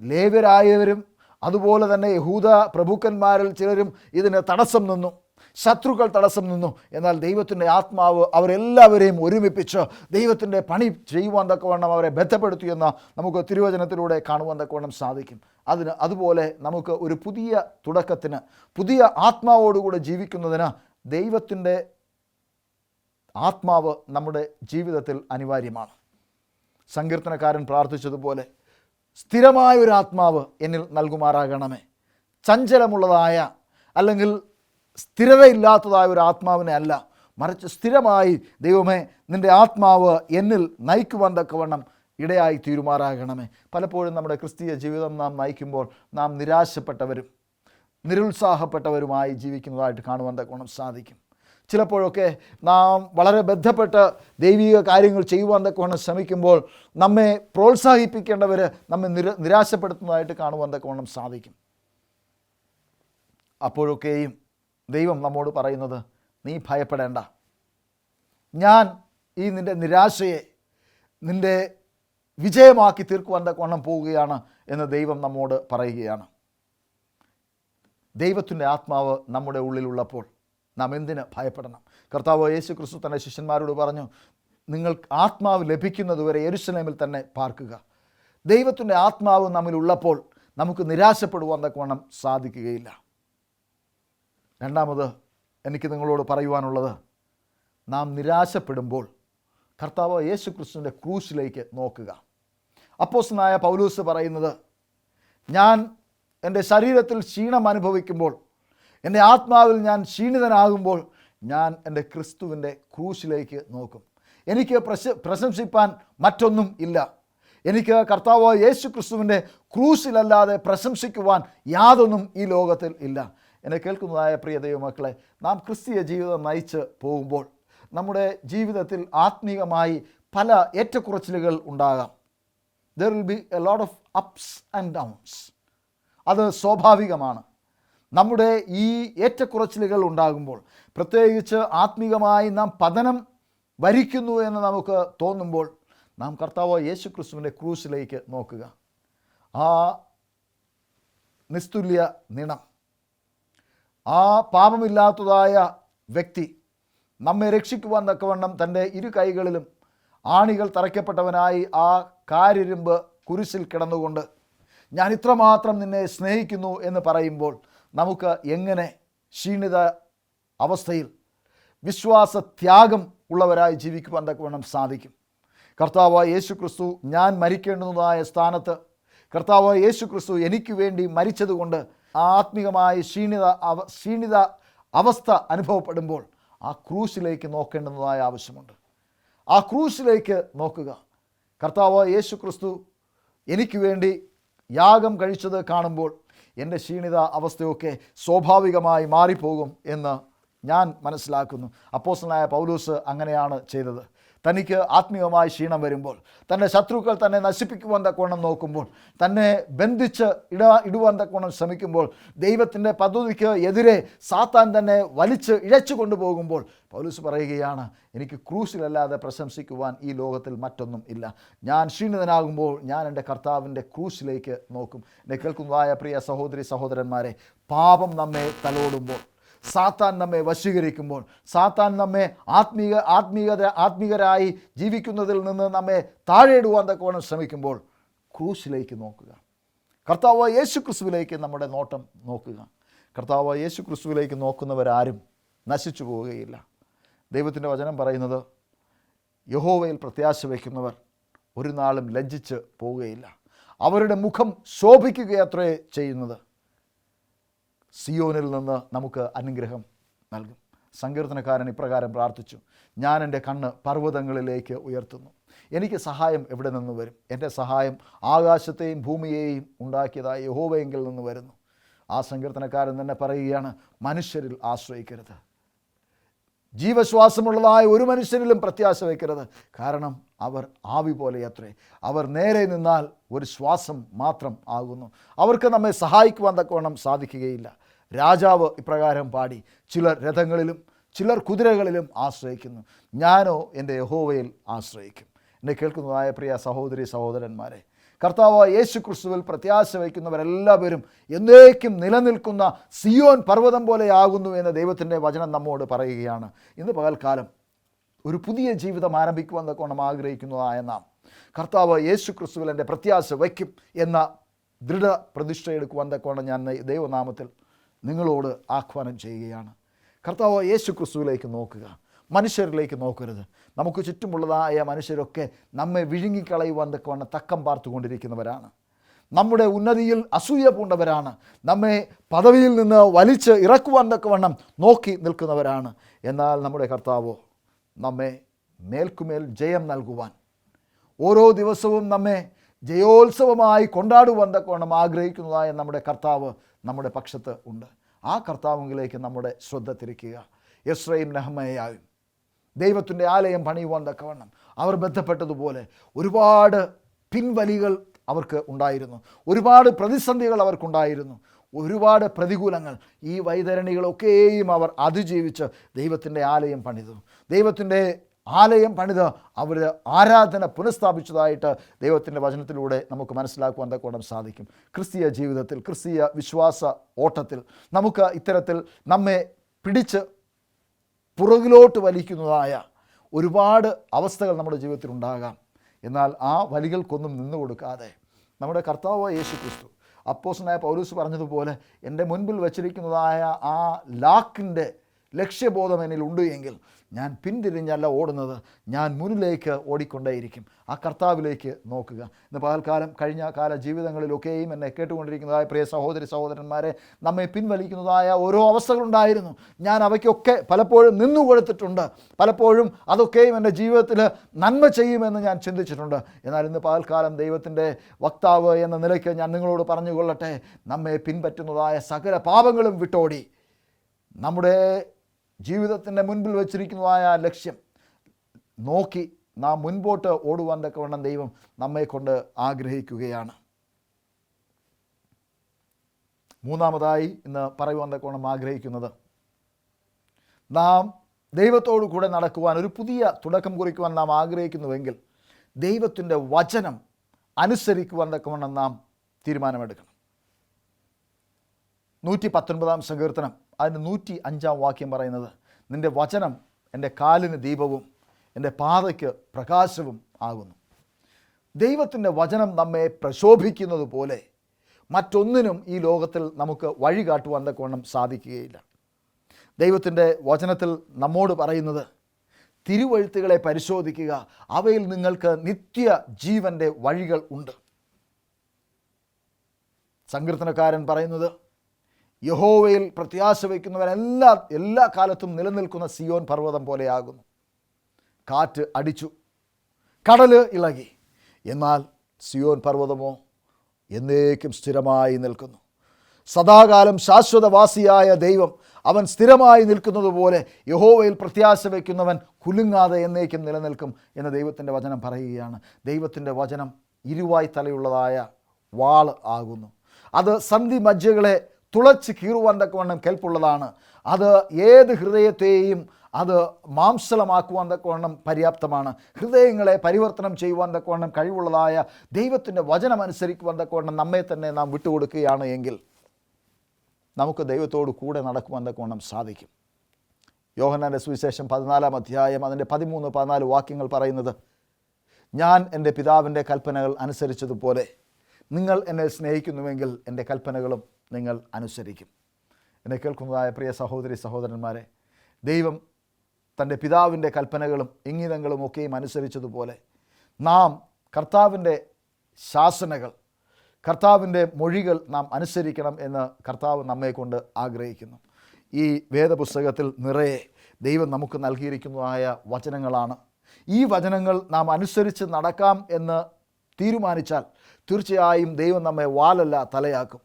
ലേവ്യരായവരും അതുപോലെ തന്നെ യഹൂദ പ്രഭുക്കന്മാരിൽ ചിലരും ഇതിന് തടസ്സം നിന്നു, ശത്രുക്കൾ തടസ്സം നിന്നു. എന്നാൽ ദൈവത്തിൻ്റെ ആത്മാവ് അവരെല്ലാവരെയും ഒരുമിപ്പിച്ച് ദൈവത്തിൻ്റെ പണി ചെയ്യുവാൻ തക്കവണ്ണം അവരെ ബന്ധപ്പെടുത്തിയെന്ന് നമുക്ക് തിരുവചനത്തിലൂടെ കാണുവാൻ തക്കവണ്ണം സാധിക്കും. അതുപോലെ നമുക്ക് ഒരു പുതിയ തുടക്കത്തിന്, പുതിയ ആത്മാവോടുകൂടെ ജീവിക്കുന്നതിന് ദൈവത്തിൻ്റെ ആത്മാവ് നമ്മുടെ ജീവിതത്തിൽ അനിവാര്യമാണ്. സങ്കീർത്തനക്കാരൻ പ്രാർത്ഥിച്ചതുപോലെ, സ്ഥിരമായ ഒരു ആത്മാവ് എന്നിൽ നൽകുമാറാകണമേ. ചഞ്ചലമുള്ളതായ അല്ലെങ്കിൽ സ്ഥിരതയില്ലാത്തതായ ഒരു ആത്മാവിനെ അല്ല, മറിച്ച് സ്ഥിരമായി ദൈവമേ നിൻ്റെ ആത്മാവ് എന്നിൽ നയിക്കുവാൻ തക്കവണ്ണം ഇടയായി തീരുമാറാകണമേ. പലപ്പോഴും നമ്മുടെ ക്രിസ്തീയ ജീവിതം നാം നയിക്കുമ്പോൾ നാം നിരാശപ്പെട്ടവരും നിരുത്സാഹപ്പെട്ടവരുമായി ജീവിക്കുന്നതായിട്ട് കാണുവാൻ തക്കവണ്ണം സാധിക്കും. ചിലപ്പോഴൊക്കെ നാം വളരെ ബന്ധപ്പെട്ട് ദൈവിക കാര്യങ്ങൾ ചെയ്യുവാൻ തക്കവണ്ണം ശ്രമിക്കുമ്പോൾ നമ്മെ പ്രോത്സാഹിപ്പിക്കേണ്ടവർ നമ്മെ നിരാശപ്പെടുത്തുന്നതായിട്ട് കാണുവാൻ തക്കവണ്ണം സാധിക്കും. അപ്പോഴൊക്കെയും ദൈവം നമ്മോട് പറയുന്നത്, നീ ഭയപ്പെടേണ്ട, ഞാൻ ഈ നിൻ്റെ നിരാശയെ നിൻ്റെ വിജയമാക്കി തീർക്കുവാൻ തക്കവണ്ണം പോവുകയാണ് എന്ന് ദൈവം നമ്മോട് പറയുകയാണ്. ദൈവത്തിൻ്റെ ആത്മാവ് നമ്മുടെ ഉള്ളിലുള്ളപ്പോൾ നാം എന്തിന് ഭയപ്പെടണം? കർത്താവ് യേശു ക്രിസ്തു തൻ്റെ ശിഷ്യന്മാരോട് പറഞ്ഞു, നിങ്ങൾ ആത്മാവ് ലഭിക്കുന്നതുവരെ യെരുശലേമിൽ തന്നെ പാർക്കുക. ദൈവത്തിൻ്റെ ആത്മാവ് നമ്മിലുള്ളപ്പോൾ നമുക്ക് നിരാശപ്പെടുവാൻ തക്കവണ്ണം സാധിക്കുകയില്ല. രണ്ടാമത് എനിക്ക് നിങ്ങളോട് പറയുവാനുള്ളത്, നാം നിരാശപ്പെടുമ്പോൾ കർത്താവ് യേശു ക്രിസ്തുവിൻ്റെ ക്രൂശിലേക്ക് നോക്കുക. അപ്പോസ്തലനായ പൗലോസ് പറയുന്നത്, ഞാൻ എൻ്റെ ശരീരത്തിൽ ക്ഷീണം അനുഭവിക്കുമ്പോൾ, എൻ്റെ ആത്മാവിൽ ഞാൻ ക്ഷീണിതനാകുമ്പോൾ ഞാൻ എൻ്റെ ക്രിസ്തുവിൻ്റെ ക്രൂശിലേക്ക് നോക്കും. എനിക്ക് പ്രശംസിപ്പാൻ മറ്റൊന്നും ഇല്ല. എനിക്ക് കർത്താവ് യേശു ക്രിസ്തുവിൻ്റെ ക്രൂശിലല്ലാതെ പ്രശംസിക്കുവാൻ യാതൊന്നും ഈ ലോകത്തിൽ ഇല്ല. എന്നെ കേൾക്കുന്നതായ പ്രിയ ദൈവമക്കളെ, നാം ക്രിസ്തീയ ജീവിതം നയിച്ച് പോകുമ്പോൾ നമ്മുടെ ജീവിതത്തിൽ ആത്മീകമായി പല ഏറ്റക്കുറച്ചിലുകൾ ഉണ്ടാകാം. There will be a lot of ups and downs. അത് സ്വാഭാവികമാണ്. നമ്മുടെ ഈ ഏറ്റക്കുറച്ചിലുകൾ ഉണ്ടാകുമ്പോൾ, പ്രത്യേകിച്ച് ആത്മീകമായി നാം പതനം വരിക്കുന്നു എന്ന് നമുക്ക് തോന്നുമ്പോൾ, നാം കർത്താവ് യേശു ക്രിസ്തുവിൻ്റെ ക്രൂശിലേക്ക് നോക്കുക. ആ നിസ്തുല്യ നിണം, ആ പാപമില്ലാത്തതായ വ്യക്തി നമ്മെ രക്ഷിക്കുവാൻ തക്കവണ്ണം തൻ്റെ ഇരു കൈകളിലും ആണികൾ തറയ്ക്കപ്പെട്ടവനായി ആ കാരിരുമ്പ് കുരിശിൽ കിടന്നുകൊണ്ട് ഞാൻ ഇത്രമാത്രം നിന്നെ സ്നേഹിക്കുന്നു എന്ന് പറയുമ്പോൾ നമുക്ക് എങ്ങനെ ക്ഷീണിത അവസ്ഥയിൽ വിശ്വാസത്യാഗം ഉള്ളവരായി ജീവിക്കുവാൻ തക്കവണ്ണം സാധിക്കും? കർത്താവായ യേശു ക്രിസ്തു ഞാൻ മരിക്കേണ്ടുന്നതായ സ്ഥാനത്ത് കർത്താവായ യേശു ക്രിസ്തു എനിക്ക് വേണ്ടി മരിച്ചതുകൊണ്ട് ആത്മീകമായ ക്ഷീണിത അവസ്ഥ അനുഭവപ്പെടുമ്പോൾ ആ ക്രൂശിലേക്ക് നോക്കേണ്ടുന്നതായ ആവശ്യമുണ്ട്. ആ ക്രൂശിലേക്ക് നോക്കുക. കർത്താവായ യേശു ക്രിസ്തു എനിക്ക് വേണ്ടി യാഗം കഴിച്ചത് കാണുമ്പോൾ എൻ്റെ ക്ഷീണിത അവസ്ഥയൊക്കെ സ്വാഭാവികമായി മാറിപ്പോകും എന്ന് ഞാൻ മനസ്സിലാക്കുന്നു. അപ്പോസ്തലനായ പൗലോസ് അങ്ങനെയാണ് ചെയ്തത്. തനിക്ക് ആത്മീയമായ ക്ഷീണം വരുമ്പോൾ, തൻ്റെ ശത്രുക്കൾ തന്നെ നശിപ്പിക്കുവാൻ തക്കവണ്ണം നോക്കുമ്പോൾ, തന്നെ ബന്ധിച്ച് ഇടുവാൻ തക്കവണ്ണം ശ്രമിക്കുമ്പോൾ, ദൈവത്തിൻ്റെ പദ്ധതിക്ക് എതിരെ സാത്താൻ തന്നെ വലിച്ച് ഇഴച്ചു കൊണ്ടുപോകുമ്പോൾ പൗലോസ് പറയുകയാണ്, എനിക്ക് ക്രൂശിലല്ലാതെ പ്രശംസിക്കുവാൻ ഈ ലോകത്തിൽ മറ്റൊന്നും ഇല്ല. ഞാൻ ക്ഷീണിതനാകുമ്പോൾ ഞാൻ എൻ്റെ കർത്താവിൻ്റെ ക്രൂശിലേക്ക് നോക്കും. എന്നെ കേൾക്കുന്നതായ പ്രിയ സഹോദരി സഹോദരന്മാരെ, പാപം നമ്മെ തലോടുമ്പോൾ, സാത്താൻ നമ്മെ വശീകരിക്കുമ്പോൾ, സാത്താൻ നമ്മെ ആത്മീകരായി ജീവിക്കുന്നതിൽ നിന്ന് നമ്മെ താഴെ ഇടുവാൻ തക്കവണ്ണം ശ്രമിക്കുമ്പോൾ ക്രൂശിലേക്ക് നോക്കുക. കർത്താവ് യേശു ക്രിസ്തുവിലേക്ക് നമ്മുടെ നോട്ടം നോക്കുക. കർത്താവ് യേശു ക്രിസ്തുവിലേക്ക് നോക്കുന്നവരാരും നശിച്ചു പോവുകയില്ല. ദൈവത്തിൻ്റെ വചനം പറയുന്നത്, യഹോവയിൽ പ്രത്യാശ വയ്ക്കുന്നവർ ഒരു നാളും ലജ്ജിച്ച് പോവുകയില്ല. അവരുടെ മുഖം ശോഭിക്കുകയത്രേ ചെയ്യുന്നത്. സിയോനിൽ നിന്ന് നമുക്ക് അനുഗ്രഹം നൽകും. സങ്കീർത്തനക്കാരൻ ഇപ്രകാരം പ്രാർത്ഥിച്ചു, ഞാൻ എൻ്റെ കണ്ണ് പർവ്വതങ്ങളിലേക്ക് ഉയർത്തുന്നു. എനിക്ക് സഹായം എവിടെ നിന്ന് വരും? എൻ്റെ സഹായം ആകാശത്തെയും ഭൂമിയെയും ഉണ്ടാക്കിയതായ യഹോവയെങ്കിൽ നിന്ന് വരുന്നു. ആ സങ്കീർത്തനക്കാരൻ തന്നെ പറയുകയാണ്, മനുഷ്യരിൽ ആശ്രയിക്കരുത്, ജീവശ്വാസമുള്ളതായ ഒരു മനുഷ്യരിലും പ്രത്യാശ വയ്ക്കരുത്. കാരണം അവർ ആവി പോലെയത്രേ. അവർ നേരെ നിന്നാൽ ഒരു ശ്വാസം മാത്രം ആകുന്നു. അവർക്ക് നമ്മെ സഹായിക്കുവാൻ തക്കവണ്ണം സാധിക്കുകയില്ല. രാജാവ് ഇപ്രകാരം പാടി, ചിലർ രഥങ്ങളിലും ചിലർ കുതിരകളിലും ആശ്രയിക്കുന്നു, ഞാനോ എൻ്റെ യഹോവയിൽ ആശ്രയിക്കും. എന്നെ കേൾക്കുന്നതായ പ്രിയ സഹോദരി സഹോദരന്മാരെ, കർത്താവ് യേശു ക്രിസ്തുവിൽ പ്രത്യാശ വയ്ക്കുന്നവരെല്ലാവരും എന്നേക്കും നിലനിൽക്കുന്ന സിയോൻ പർവ്വതം പോലെയാകുന്നു എന്ന് ദൈവത്തിൻ്റെ വചനം നമ്മോട് പറയുകയാണ്. ഇന്ന് പകൽക്കാലം ഒരു പുതിയ ജീവിതം ആരംഭിക്കുവാൻ തക്കവണ്ണം ആഗ്രഹിക്കുന്നതായ നാം, കർത്താവ് യേശു ക്രിസ്തുവിൽ എൻ്റെ പ്രത്യാശ വയ്ക്കും എന്ന ദൃഢ പ്രതിഷ്ഠയെടുക്കുവാൻ തക്കവണ്ണം ഞാൻ ദൈവനാമത്തിൽ നിങ്ങളോട് ആഹ്വാനം ചെയ്യുകയാണ്. കർത്താവ് യേശു ക്രിസ്തുവിലേക്ക് നോക്കുക, മനുഷ്യരിലേക്ക് നോക്കരുത്. നമുക്ക് ചുറ്റുമുള്ളതായ മനുഷ്യരൊക്കെ നമ്മെ വിഴുങ്ങിക്കളയുവാൻ തക്കവണ്ണം തക്കം പാർത്തുകൊണ്ടിരിക്കുന്നവരാണ്. നമ്മുടെ ഉന്നതിയിൽ അസൂയ പൂണ്ടവരാണ്. നമ്മെ പദവിയിൽ നിന്ന് വലിച്ച് ഇറക്കുവാൻ തക്കവണ്ണം നോക്കി നിൽക്കുന്നവരാണ്. എന്നാൽ നമ്മുടെ കർത്താവോ നമ്മെ മേൽക്കുമേൽ ജയം നൽകുവാൻ, ഓരോ ദിവസവും നമ്മെ ജയോത്സവമായി കൊണ്ടാടുവാൻ തക്കവണ്ണം ആഗ്രഹിക്കുന്നതായ നമ്മുടെ കർത്താവ് നമ്മുടെ പക്ഷത്ത് ഉണ്ട്. ആ കർത്താവിലേക്ക് നമ്മുടെ ശ്രദ്ധ തിരിക്കുക. എസ്രയും നെഹെമ്യായും ദൈവത്തിൻ്റെ ആലയം പണിയുവാൻ തക്കവണ്ണം അവർ ബന്ധപ്പെട്ടതുപോലെ ഒരുപാട് പിൻവലികൾ അവർക്ക് ഉണ്ടായിരുന്നു, ഒരുപാട് പ്രതിസന്ധികൾ അവർക്കുണ്ടായിരുന്നു, ഒരുപാട് പ്രതികൂലങ്ങൾ. ഈ വൈതരണികളൊക്കെയും അവർ അതിജീവിച്ച് ദൈവത്തിൻ്റെ ആലയം പണിതു. ദൈവത്തിൻ്റെ ആലയം പണിത് അവർ ആരാധന പുനഃസ്ഥാപിച്ചതായിട്ട് ദൈവത്തിൻ്റെ വചനത്തിലൂടെ നമുക്ക് മനസ്സിലാക്കുവാൻ തക്കവണ്ണം സാധിക്കും. ക്രിസ്തീയ ജീവിതത്തിൽ, ക്രിസ്തീയ വിശ്വാസ ഓട്ടത്തിൽ നമുക്ക് ഇത്തരത്തിൽ നമ്മെ പിടിച്ച് പുറകിലോട്ട് വലിക്കുന്നതായ ഒരുപാട് അവസ്ഥകൾ നമ്മുടെ ജീവിതത്തിൽ ഉണ്ടാകാം. എന്നാൽ ആ വലികൾക്കൊന്നും നിന്നു കൊടുക്കാതെ നമ്മുടെ കർത്താവ് യേശു ക്രിസ്തു, അപ്പോസ്തലനായ പൗലോസ് പറഞ്ഞതുപോലെ, എൻ്റെ മുൻപിൽ വച്ചിരിക്കുന്നതായ ആ ലാക്കിൻ്റെ ലക്ഷ്യബോധം എന്നിൽ ഉണ്ട് എങ്കിൽ ഞാൻ പിന്തിരിഞ്ഞല്ല ഓടുന്നത്, ഞാൻ മുന്നിലേക്ക് ഓടിക്കൊണ്ടേയിരിക്കും. ആ കർത്താവിലേക്ക് നോക്കുക. ഇന്ന് പകൽക്കാലം കഴിഞ്ഞ കാല ജീവിതങ്ങളിലൊക്കെയും എന്നെ കേട്ടുകൊണ്ടിരിക്കുന്നതായ പ്രിയ സഹോദരി സഹോദരന്മാരെ, നമ്മെ പിൻവലിക്കുന്നതായ ഓരോ അവസ്ഥകളുണ്ടായിരുന്നു. ഞാൻ അവയ്ക്കൊക്കെ പലപ്പോഴും നിന്നു കൊടുത്തിട്ടുണ്ട്. പലപ്പോഴും അതൊക്കെയും എൻ്റെ ജീവിതത്തിൽ നന്മ ചെയ്യുമെന്ന് ഞാൻ ചിന്തിച്ചിട്ടുണ്ട്. എന്നാൽ ഇന്ന് പകൽക്കാലം ദൈവത്തിൻ്റെ വക്താവ് എന്ന നിലയ്ക്ക് ഞാൻ നിങ്ങളോട് പറഞ്ഞുകൊള്ളട്ടെ, നമ്മെ പിൻപറ്റുന്നതായ സകല പാപങ്ങളും വിട്ടോടി നമ്മുടെ ജീവിതത്തിൻ്റെ മുൻപിൽ വച്ചിരിക്കുന്നതായ ലക്ഷ്യം നോക്കി നാം മുൻപോട്ട് ഓടുവാൻ തക്കവണ്ണം ദൈവം നമ്മെ കൊണ്ട് ആഗ്രഹിക്കുകയാണ്. മൂന്നാമതായി ഇന്ന് പറയുവാൻ തക്കവണ്ണം ആഗ്രഹിക്കുന്നത്, നാം ദൈവത്തോടു കൂടെ നടക്കുവാൻ, ഒരു പുതിയ തുടക്കം കുറിക്കുവാൻ നാം ആഗ്രഹിക്കുന്നുവെങ്കിൽ ദൈവത്തിൻ്റെ വചനം അനുസരിക്കുവാൻ തക്കവണ്ണം നാം തീരുമാനമെടുക്കണം. 119 സങ്കീർത്തനം അതിൻ്റെ 105 വാക്യം പറയുന്നത്, നിൻ്റെ വചനം എൻ്റെ കാലിന് ദീപവും എൻ്റെ പാതയ്ക്ക് പ്രകാശവും ആകുന്നു. ദൈവത്തിൻ്റെ വചനം നമ്മെ പ്രശോഭിക്കുന്നത് പോലെ മറ്റൊന്നിനും ഈ ലോകത്തിൽ നമുക്ക് വഴി കാട്ടുവാൻ തക്കവണ്ണം സാധിക്കുകയില്ല. ദൈവത്തിൻ്റെ വചനത്തിൽ നമ്മോട് പറയുന്നത്, തിരുവെഴുത്തുകളെ പരിശോധിക്കുക, അവയിൽ നിങ്ങൾക്ക് നിത്യ ജീവൻ്റെ വഴികൾ ഉണ്ട്. സങ്കീർത്തനക്കാരൻ പറയുന്നത്, യഹോവയിൽ പ്രത്യാശ വയ്ക്കുന്നവരെല്ലാം എല്ലാ കാലത്തും നിലനിൽക്കുന്ന സിയോൻ പർവ്വതം പോലെയാകുന്നു. കാറ്റ് അടിച്ചു, കടല് ഇളകി, എന്നാൽ സിയോൻ പർവ്വതമോ എന്നേക്കും സ്ഥിരമായി നിൽക്കുന്നു. സദാകാലം ശാശ്വതവാസിയായ ദൈവം അവൻ സ്ഥിരമായി നിൽക്കുന്നത് പോലെ യഹോവയിൽ പ്രത്യാശ വയ്ക്കുന്നവൻ കുലുങ്ങാതെ എന്നേക്കും നിലനിൽക്കും എന്ന് ദൈവത്തിൻ്റെ വചനം പറയുകയാണ്. ദൈവത്തിൻ്റെ വചനം ഇരുവായ് തലയുള്ളതായ വാൾ ആകുന്നു. അത് സന്ധി മജ്ജകളെ തുളച്ച് കീറുവാൻ തക്കവണ്ണം കെൽപ്പുള്ളതാണ്. അത് ഏത് ഹൃദയത്തെയും അത് മാംസളമാക്കുവാൻ തക്കവണ്ണം പര്യാപ്തമാണ്. ഹൃദയങ്ങളെ പരിവർത്തനം ചെയ്യുവാൻ തക്കവണ്ണം കഴിവുള്ളതായ ദൈവത്തിൻ്റെ വചനം അനുസരിക്കുവാൻ തക്കവണ്ണം നമ്മെ തന്നെ നാം വിട്ടുകൊടുക്കുകയാണ് എങ്കിൽ നമുക്ക് ദൈവത്തോട് കൂടെ നടക്കുവാൻ തക്കവണ്ണം സാധിക്കും. യോഹന്നാൻ്റെ സുവിശേഷം 14-ാം അധ്യായം അതിൻ്റെ 13-14 വാക്യങ്ങൾ പറയുന്നത്, ഞാൻ എൻ്റെ പിതാവിൻ്റെ കൽപ്പനകൾ അനുസരിച്ചതുപോലെ നിങ്ങൾ എന്നെ സ്നേഹിക്കുന്നുവെങ്കിൽ എൻ്റെ കൽപ്പനകളും നിങ്ങൾ അനുസരിക്കും. എന്നെ കേൾക്കുന്നതായ പ്രിയ സഹോദരി സഹോദരന്മാരെ, ദൈവം തൻ്റെ പിതാവിൻ്റെ കൽപ്പനകളും ഇംഗിതങ്ങളും ഒക്കെയും അനുസരിച്ചതുപോലെ നാം കർത്താവിൻ്റെ ശാസനകൾ, കർത്താവിൻ്റെ മൊഴികൾ നാം അനുസരിക്കണം എന്ന് കർത്താവ് നമ്മെക്കൊണ്ട് ആഗ്രഹിക്കുന്നു. ഈ വേദപുസ്തകത്തിൽ നിറയെ ദൈവം നമുക്ക് നൽകിയിരിക്കുന്നതായ വചനങ്ങളാണ്. ഈ വചനങ്ങൾ നാം അനുസരിച്ച് നടക്കാം എന്ന് തീരുമാനിച്ചാൽ തീർച്ചയായും ദൈവം നമ്മെ വാലല്ല തലയാക്കും.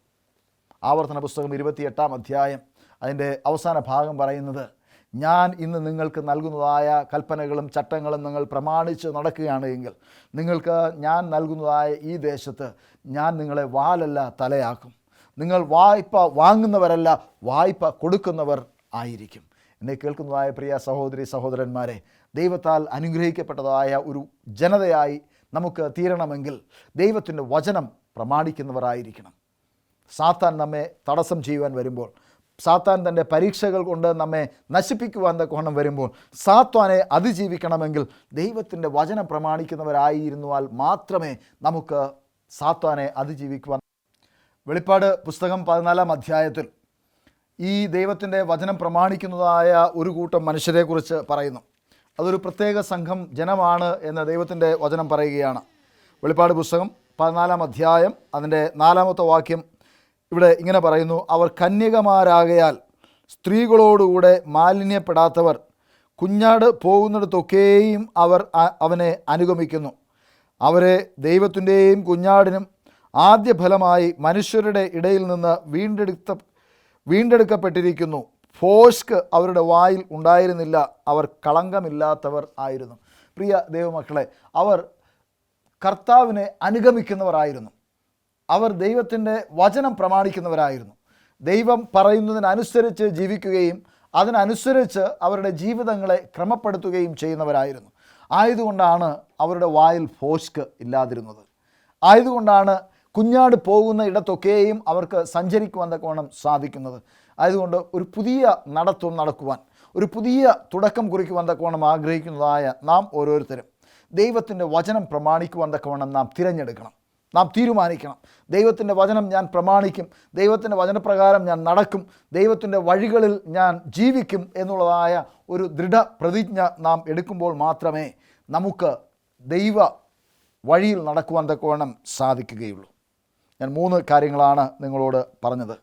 ആവർത്തന പുസ്തകം 28-ാം അധ്യായം അതിൻ്റെ അവസാന ഭാഗം പറയുന്നത്, ഞാൻ ഇന്ന് നിങ്ങൾക്ക് നൽകുന്നതായ കൽപ്പനകളും ചട്ടങ്ങളും നിങ്ങൾ പ്രമാണിച്ച് നടക്കുകയാണ് എങ്കിൽ നിങ്ങൾക്ക് ഞാൻ നൽകുന്നതായ ഈ ദേശത്ത് ഞാൻ നിങ്ങളെ വാലല്ല തലയാക്കും. നിങ്ങൾ വായ്പ വാങ്ങുന്നവരല്ല, വായ്പ കൊടുക്കുന്നവർ ആയിരിക്കും. എന്നെ കേൾക്കുന്നതായ പ്രിയ സഹോദരി സഹോദരന്മാരെ, ദൈവത്താൽ അനുഗ്രഹിക്കപ്പെട്ടതായ ഒരു ജനതയായി നമുക്ക് തീരണമെങ്കിൽ ദൈവത്തിൻ്റെ വചനം പ്രമാണിക്കുന്നവരായിരിക്കണം. സാത്താൻ നമ്മെ തടസ്സം ചെയ്യുവാൻ വരുമ്പോൾ, സാത്താൻ തൻ്റെ പരീക്ഷകൾ കൊണ്ട് നമ്മെ നശിപ്പിക്കുവാൻ തക്കവണ്ണം വരുമ്പോൾ, സാത്താനെ അതിജീവിക്കണമെങ്കിൽ ദൈവത്തിൻ്റെ വചനം പ്രമാണിക്കുന്നവരായിരുന്നാൽ മാത്രമേ നമുക്ക് സാത്താനെ അതിജീവിക്കുവാൻ. വെളിപ്പാട് പുസ്തകം 14-ാം അധ്യായത്തിൽ ഈ ദൈവത്തിൻ്റെ വചനം പ്രമാണിക്കുന്നതായ ഒരു കൂട്ടം മനുഷ്യരെക്കുറിച്ച് പറയുന്നു. അതൊരു പ്രത്യേക സംഘം ജനമാണ് എന്ന് ദൈവത്തിൻ്റെ വചനം പറയുകയാണ്. വെളിപ്പാട് പുസ്തകം 14-ാം അധ്യായം അതിൻ്റെ 4-ാമത്തെ വാക്യം ഇവിടെ ഇങ്ങനെ പറയുന്നു, അവർ കന്യകമാരാകയാൽ സ്ത്രീകളോടുകൂടെ മാലിന്യപ്പെടാത്തവർ, കുഞ്ഞാട് പോകുന്നിടത്തൊക്കെയും അവർ അവനെ അനുഗമിക്കുന്നു. അവരെ ദൈവത്തിൻ്റെയും കുഞ്ഞാടിനും ആദ്യ ഫലമായി മനുഷ്യരുടെ ഇടയിൽ നിന്ന് വീണ്ടെടുക്കപ്പെട്ടിരിക്കുന്നു. ഫോഷ്ക് അവരുടെ വായിൽ ഉണ്ടായിരുന്നില്ല, അവർ കളങ്കമില്ലാത്തവർ ആയിരുന്നു. പ്രിയ ദൈവമക്കളെ, അവർ കർത്താവിനെ അനുഗമിക്കുന്നവരായിരുന്നു. അവർ ദൈവത്തിൻ്റെ വചനം പ്രമാണിക്കുന്നവരായിരുന്നു. ദൈവം പറയുന്നതിനനുസരിച്ച് ജീവിക്കുകയും അതിനനുസരിച്ച് അവരുടെ ജീവിതങ്ങളെ ക്രമപ്പെടുത്തുകയും ചെയ്യുന്നവരായിരുന്നു. ആയതുകൊണ്ടാണ് അവരുടെ വായിൽ ഫോഷ്ക് ഇല്ലാതിരുന്നത്. ആയതുകൊണ്ടാണ് കുഞ്ഞാട് പോകുന്ന ഇടത്തൊക്കെയും അവർക്ക് സഞ്ചരിക്കുവാൻ തക്കവണ്ണം സാധിക്കുന്നത്. ആയതുകൊണ്ട് ഒരു പുതിയ നടത്തം നടക്കുവാൻ, ഒരു പുതിയ തുടക്കം കുറിക്കുവാൻ തക്കവണ്ണം ആഗ്രഹിക്കുന്നതായ നാം ഓരോരുത്തരും ദൈവത്തിൻ്റെ വചനം പ്രമാണിക്കുവാൻ തക്കവണ്ണം നാം തിരഞ്ഞെടുക്കണം, നാം തീരുമാനിക്കണം. ദൈവത്തിൻ്റെ വചനം ഞാൻ പ്രമാണിക്കും, ദൈവത്തിൻ്റെ വചനപ്രകാരം ഞാൻ നടക്കും, ദൈവത്തിൻ്റെ വഴികളിൽ ഞാൻ ജീവിക്കും എന്നുള്ളതായ ഒരു ദൃഢപ്രതിജ്ഞ നാം എടുക്കുമ്പോൾ മാത്രമേ നമുക്ക് ദൈവ വഴിയിൽ നടക്കുവാൻ തക്കവണ്ണം സാധിക്കുകയുള്ളൂ. ഞാൻ 3 കാര്യങ്ങളാണ് നിങ്ങളോട് പറഞ്ഞത്.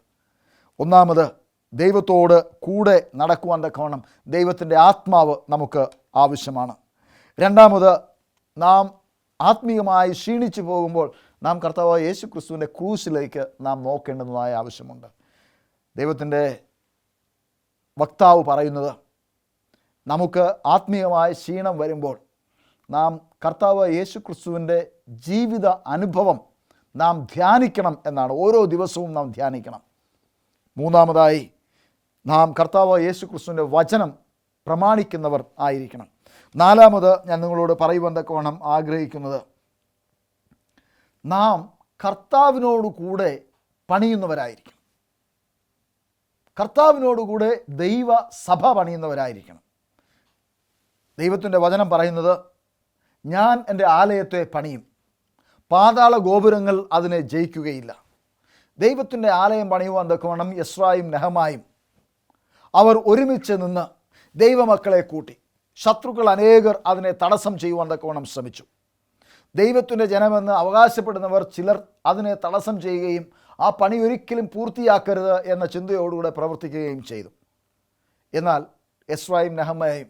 ഒന്നാമത്, ദൈവത്തോട് കൂടെ നടക്കുവാൻ തക്കവണ്ണം ദൈവത്തിൻ്റെ ആത്മാവ് നമുക്ക് ആവശ്യമാണ്. രണ്ടാമത്, നാം ആത്മീയമായി ക്ഷീണിച്ചു പോകുമ്പോൾ നാം കർത്താവായ യേശു ക്രിസ്തുവിൻ്റെ ക്രൂശിലേക്ക് നാം നോക്കേണ്ടതായ ആവശ്യമുണ്ട്. ദൈവത്തിൻ്റെ വക്താവ് പറയുന്നത്, നമുക്ക് ആത്മീയമായ ക്ഷീണം വരുമ്പോൾ നാം കർത്താവ് യേശു ക്രിസ്തുവിൻ്റെ ജീവിത അനുഭവം നാം ധ്യാനിക്കണം എന്നാണ്. ഓരോ ദിവസവും നാം ധ്യാനിക്കണം. മൂന്നാമതായി, നാം കർത്താവ് യേശു ക്രിസ്തുവിൻ്റെ വചനം പ്രമാണിക്കുന്നവർ ആയിരിക്കണം. നാലാമത് ഞാൻ നിങ്ങളോട് പറയുവാൻ തക്കവണ്ണം ആഗ്രഹിക്കുന്നത്, നാം കർത്താവിനോട് കൂടെ പണിയുന്നവരായിരിക്കണം. കർത്താവിനോടുകൂടെ ദൈവ സഭ പണിയുന്നവരായിരിക്കണം. ദൈവത്തിൻ്റെ വചനം പറയുന്നത്, ഞാൻ എൻ്റെ ആലയത്തെ പണിയും, പാതാള ഗോപുരങ്ങൾ അതിനെ ജയിക്കുകയില്ല. ദൈവത്തിൻ്റെ ആലയം പണിയുവാൻ തക്കവണ്ണം എസ്രായും നെഹമായും അവർ ഒരുമിച്ച് നിന്ന് ദൈവമക്കളെ കൂട്ടി. ശത്രുക്കൾ അനേകർ അതിനെ തടസ്സം ചെയ്യുവാൻ തക്കവണ്ണം ശ്രമിച്ചു. ദൈവത്തിൻ്റെ ജനമെന്ന് അവകാശപ്പെടുന്നവർ ചിലർ അതിനെ തടസ്സം ചെയ്യുകയും ആ പണി ഒരിക്കലും പൂർത്തിയാക്കരുത് എന്ന ചിന്തയോടുകൂടെ പ്രവർത്തിക്കുകയും ചെയ്തു. എന്നാൽ എസ്രായും നെഹമായും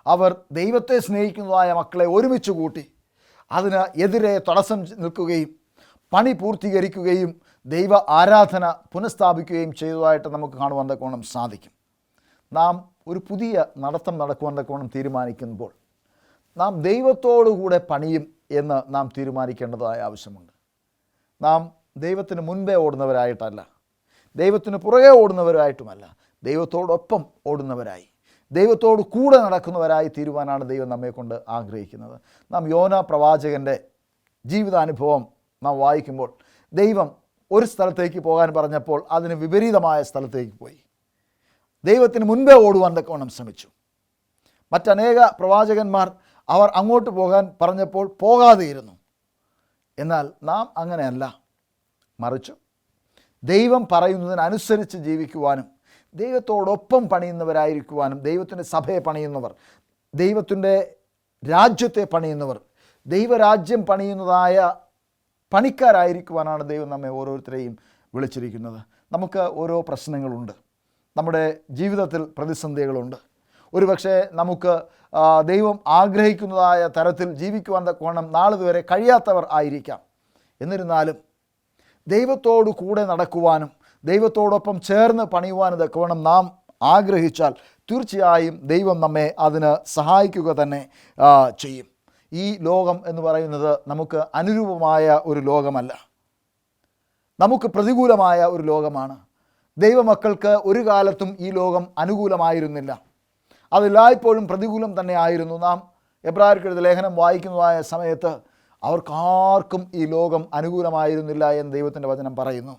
അവർ ദൈവത്തെ സ്നേഹിക്കുന്നതായ മക്കളെ ഒരുമിച്ച് കൂട്ടി അതിന് എതിരെ തടസ്സം നിൽക്കുകയും പണി പൂർത്തീകരിക്കുകയും ദൈവ ആരാധന പുനഃസ്ഥാപിക്കുകയും ചെയ്തതായിട്ട് നമുക്ക് കാണുവാൻ തക്കവണ്ണം സാധിക്കും. നാം ഒരു പുതിയ നടത്തം നടക്കുവാൻ തക്കവണ്ണം തീരുമാനിക്കുമ്പോൾ നാം ദൈവത്തോടുകൂടെ പണിയും എന്ന് നാം തീരുമാനിക്കേണ്ടതായ ആവശ്യമുണ്ട്. നാം ദൈവത്തിന് മുൻപേ ഓടുന്നവരായിട്ടല്ല, ദൈവത്തിന് പുറകെ ഓടുന്നവരായിട്ടുമല്ല, ദൈവത്തോടൊപ്പം ഓടുന്നവരായി, ദൈവത്തോട് കൂടെ നടക്കുന്നവരായി തീരുവാനാണ് ദൈവം നമ്മെക്കൊണ്ട് ആഗ്രഹിക്കുന്നത്. നാം യോന പ്രവാചകൻ്റെ ജീവിതാനുഭവം നാം വായിക്കുമ്പോൾ ദൈവം ഒരു സ്ഥലത്തേക്ക് പോകാൻ പറഞ്ഞപ്പോൾ അതിന് വിപരീതമായ സ്ഥലത്തേക്ക് പോയി. ദൈവത്തിന് മുൻപേ ഓടുവാൻ തക്കവണ്ണം ശ്രമിച്ചു. മറ്റനേക പ്രവാചകന്മാർ അവർ അങ്ങോട്ട് പോകാൻ പറഞ്ഞപ്പോൾ പോകാതെയിരുന്നു. എന്നാൽ നാം അങ്ങനെയല്ല, മറിച്ച് ദൈവം പറയുന്നതിനനുസരിച്ച് ജീവിക്കുവാനും ദൈവത്തോടൊപ്പം പണിയുന്നവരായിരിക്കുവാനും, ദൈവത്തിൻ്റെ സഭയെ പണിയുന്നവർ, ദൈവത്തിൻ്റെ രാജ്യത്തെ പണിയുന്നവർ, ദൈവരാജ്യം പണിയുന്നതായ പണിക്കാരായിരിക്കുവാനാണ് ദൈവം നമ്മെ ഓരോരുത്തരെയും വിളിച്ചിരിക്കുന്നത്. നമുക്ക് ഓരോ പ്രശ്നങ്ങളുണ്ട്, നമ്മുടെ ജീവിതത്തിൽ പ്രതിസന്ധികളുണ്ട്. ഒരുപക്ഷെ നമുക്ക് ദൈവം ആഗ്രഹിക്കുന്നതായ തരത്തിൽ ജീവിക്കുവാൻ തക്കവണ്ണം നാളിതുവരെ കഴിയാത്തവർ ആയിരിക്കാം. എന്നിരുന്നാലും ദൈവത്തോടു കൂടെ നടക്കുവാനും ദൈവത്തോടൊപ്പം ചേർന്ന് പണിയുവാനും തക്കവണ്ണം നാം ആഗ്രഹിച്ചാൽ തീർച്ചയായും ദൈവം നമ്മെ അതിന് സഹായിക്കുക തന്നെ ചെയ്യും. ഈ ലോകം എന്ന് പറയുന്നത് നമുക്ക് അനുരൂപമായ ഒരു ലോകമല്ല, നമുക്ക് പ്രതികൂലമായ ഒരു ലോകമാണ്. ദൈവമക്കൾക്ക് ഒരു കാലത്തും ഈ ലോകം അനുകൂലമായിരുന്നില്ല, അതെല്ലായ്പ്പോഴും പ്രതികൂലം തന്നെ ആയിരുന്നു. നാം എബ്രായർക്കെഴുതിയ ലേഖനം വായിക്കുന്നതായ സമയത്ത് അവർക്കാർക്കും ഈ ലോകം അനുകൂലമായിരുന്നില്ല എന്ന് ദൈവത്തിൻ്റെ വചനം പറയുന്നു.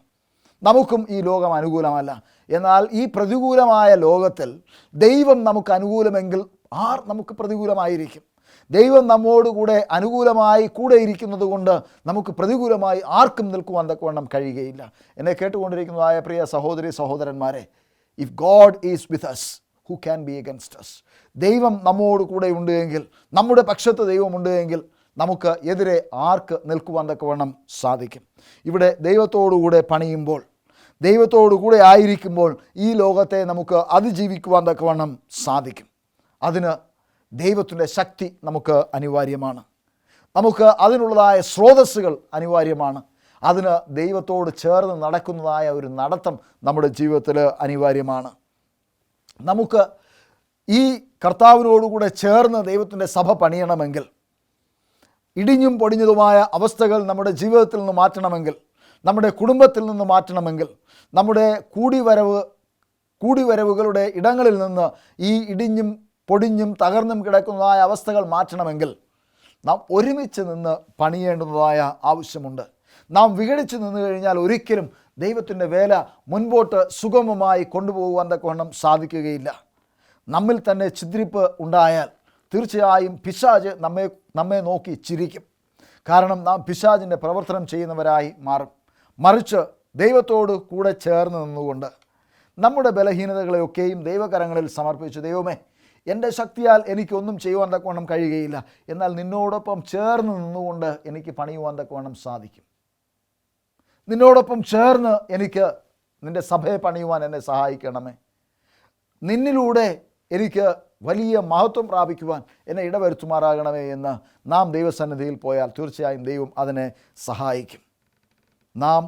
നമുക്കും ഈ ലോകം അനുകൂലമല്ല. എന്നാൽ ഈ പ്രതികൂലമായ ലോകത്തിൽ ദൈവം നമുക്ക് അനുകൂലമെങ്കിൽ ആർ നമുക്ക് പ്രതികൂലമായിരിക്കും? ദൈവം നമ്മോടുകൂടെ അനുകൂലമായി കൂടെ ഇരിക്കുന്നത് കൊണ്ട് നമുക്ക് പ്രതികൂലമായി ആർക്കും നിൽക്കുവാൻ തക്കവണ്ണം കഴിയുകയില്ല. എന്നെ കേട്ടുകൊണ്ടിരിക്കുന്നതായ പ്രിയ സഹോദരി സഹോദരന്മാരെ, if God is with us, who can be against us? ദൈവം നമ്മോട് കൂടെ ഉണ്ട് എങ്കിൽ, നമ്മുടെ പക്ഷത്ത് ദൈവമുണ്ട് എങ്കിൽ നമുക്ക് എതിരെ ആർക്ക് നിൽക്കുവാൻ തക്കവണ്ണം സാധിക്കും? ഇവിടെ ദൈവത്തോടുകൂടെ പണിയുമ്പോൾ, ദൈവത്തോടുകൂടെ ആയിരിക്കുമ്പോൾ ഈ ലോകത്തെ നമുക്ക് അതിജീവിക്കുവാൻ തക്കവണ്ണം സാധിക്കും. അതിന് ദൈവത്തിൻ്റെ ശക്തി നമുക്ക് അനിവാര്യമാണ്. നമുക്ക് അതിനുള്ളതായ സ്രോതസ്സുകൾ അനിവാര്യമാണ്. അതിന് ദൈവത്തോട് ചേർന്ന് നടക്കുന്നതായ ഒരു നടത്തം നമ്മുടെ ജീവിതത്തിൽ അനിവാര്യമാണ്. നമുക്ക് ഈ കർത്താവിനോടുകൂടെ ചേർന്ന് ദൈവത്തിൻ്റെ സഭ പണിയണമെങ്കിൽ, ഇടിഞ്ഞും പൊടിഞ്ഞതുമായ അവസ്ഥകൾ നമ്മുടെ ജീവിതത്തിൽ നിന്ന് മാറ്റണമെങ്കിൽ, നമ്മുടെ കുടുംബത്തിൽ നിന്ന് മാറ്റണമെങ്കിൽ, നമ്മുടെ കൂടിവരവുകളുടെ ഇടങ്ങളിൽ നിന്ന് ഈ ഇടിഞ്ഞും പൊടിഞ്ഞും തകർന്നും കിടക്കുന്നതായ അവസ്ഥകൾ മാറ്റണമെങ്കിൽ നാം ഒരുമിച്ച് നിന്ന് പണിയേണ്ടുന്നതായ ആവശ്യമുണ്ട്. നാം വിഘടിച്ച് നിന്ന് കഴിഞ്ഞാൽ ഒരിക്കലും ദൈവത്തിൻ്റെ വേല മുൻപോട്ട് സുഗമമായി കൊണ്ടുപോകുവാൻ തക്കവണ്ണം സാധിക്കുകയില്ല. നമ്മിൽ തന്നെ ഛിദ്രിപ്പ് ഉണ്ടായാൽ തീർച്ചയായും പിശാച് നമ്മെ നോക്കി ചിരിക്കും. കാരണം നാം പിശാചിൻ്റെ പ്രവർത്തനം ചെയ്യുന്നവരായി മാറും. മറിച്ച് ദൈവത്തോട് കൂടെ ചേർന്ന് നിന്നുകൊണ്ട് നമ്മുടെ ബലഹീനതകളെയൊക്കെയും ദൈവകരങ്ങളിൽ സമർപ്പിച്ചു, ദൈവമേ, എൻ്റെ ശക്തിയാൽ എനിക്കൊന്നും ചെയ്യുവാൻ തക്കവണ്ണം കഴിയുകയില്ല, എന്നാൽ നിന്നോടൊപ്പം ചേർന്ന് നിന്നുകൊണ്ട് എനിക്ക് പണിയുവാൻ തക്കവണ്ണം സാധിക്കും. നിന്നോടൊപ്പം ചേർന്ന് എനിക്ക് നിൻ്റെ സഭയെ പണിയുവാൻ എന്നെ സഹായിക്കണമേ. നിന്നിലൂടെ എനിക്ക് വലിയ മഹത്വം പ്രാപിക്കുവാൻ എന്നെ ഇടവരുത്തുമാറാകണമേ എന്ന് നാം ദൈവസന്നിധിയിൽ പോയാൽ തീർച്ചയായും ദൈവം അതിനെ സഹായിക്കും. നാം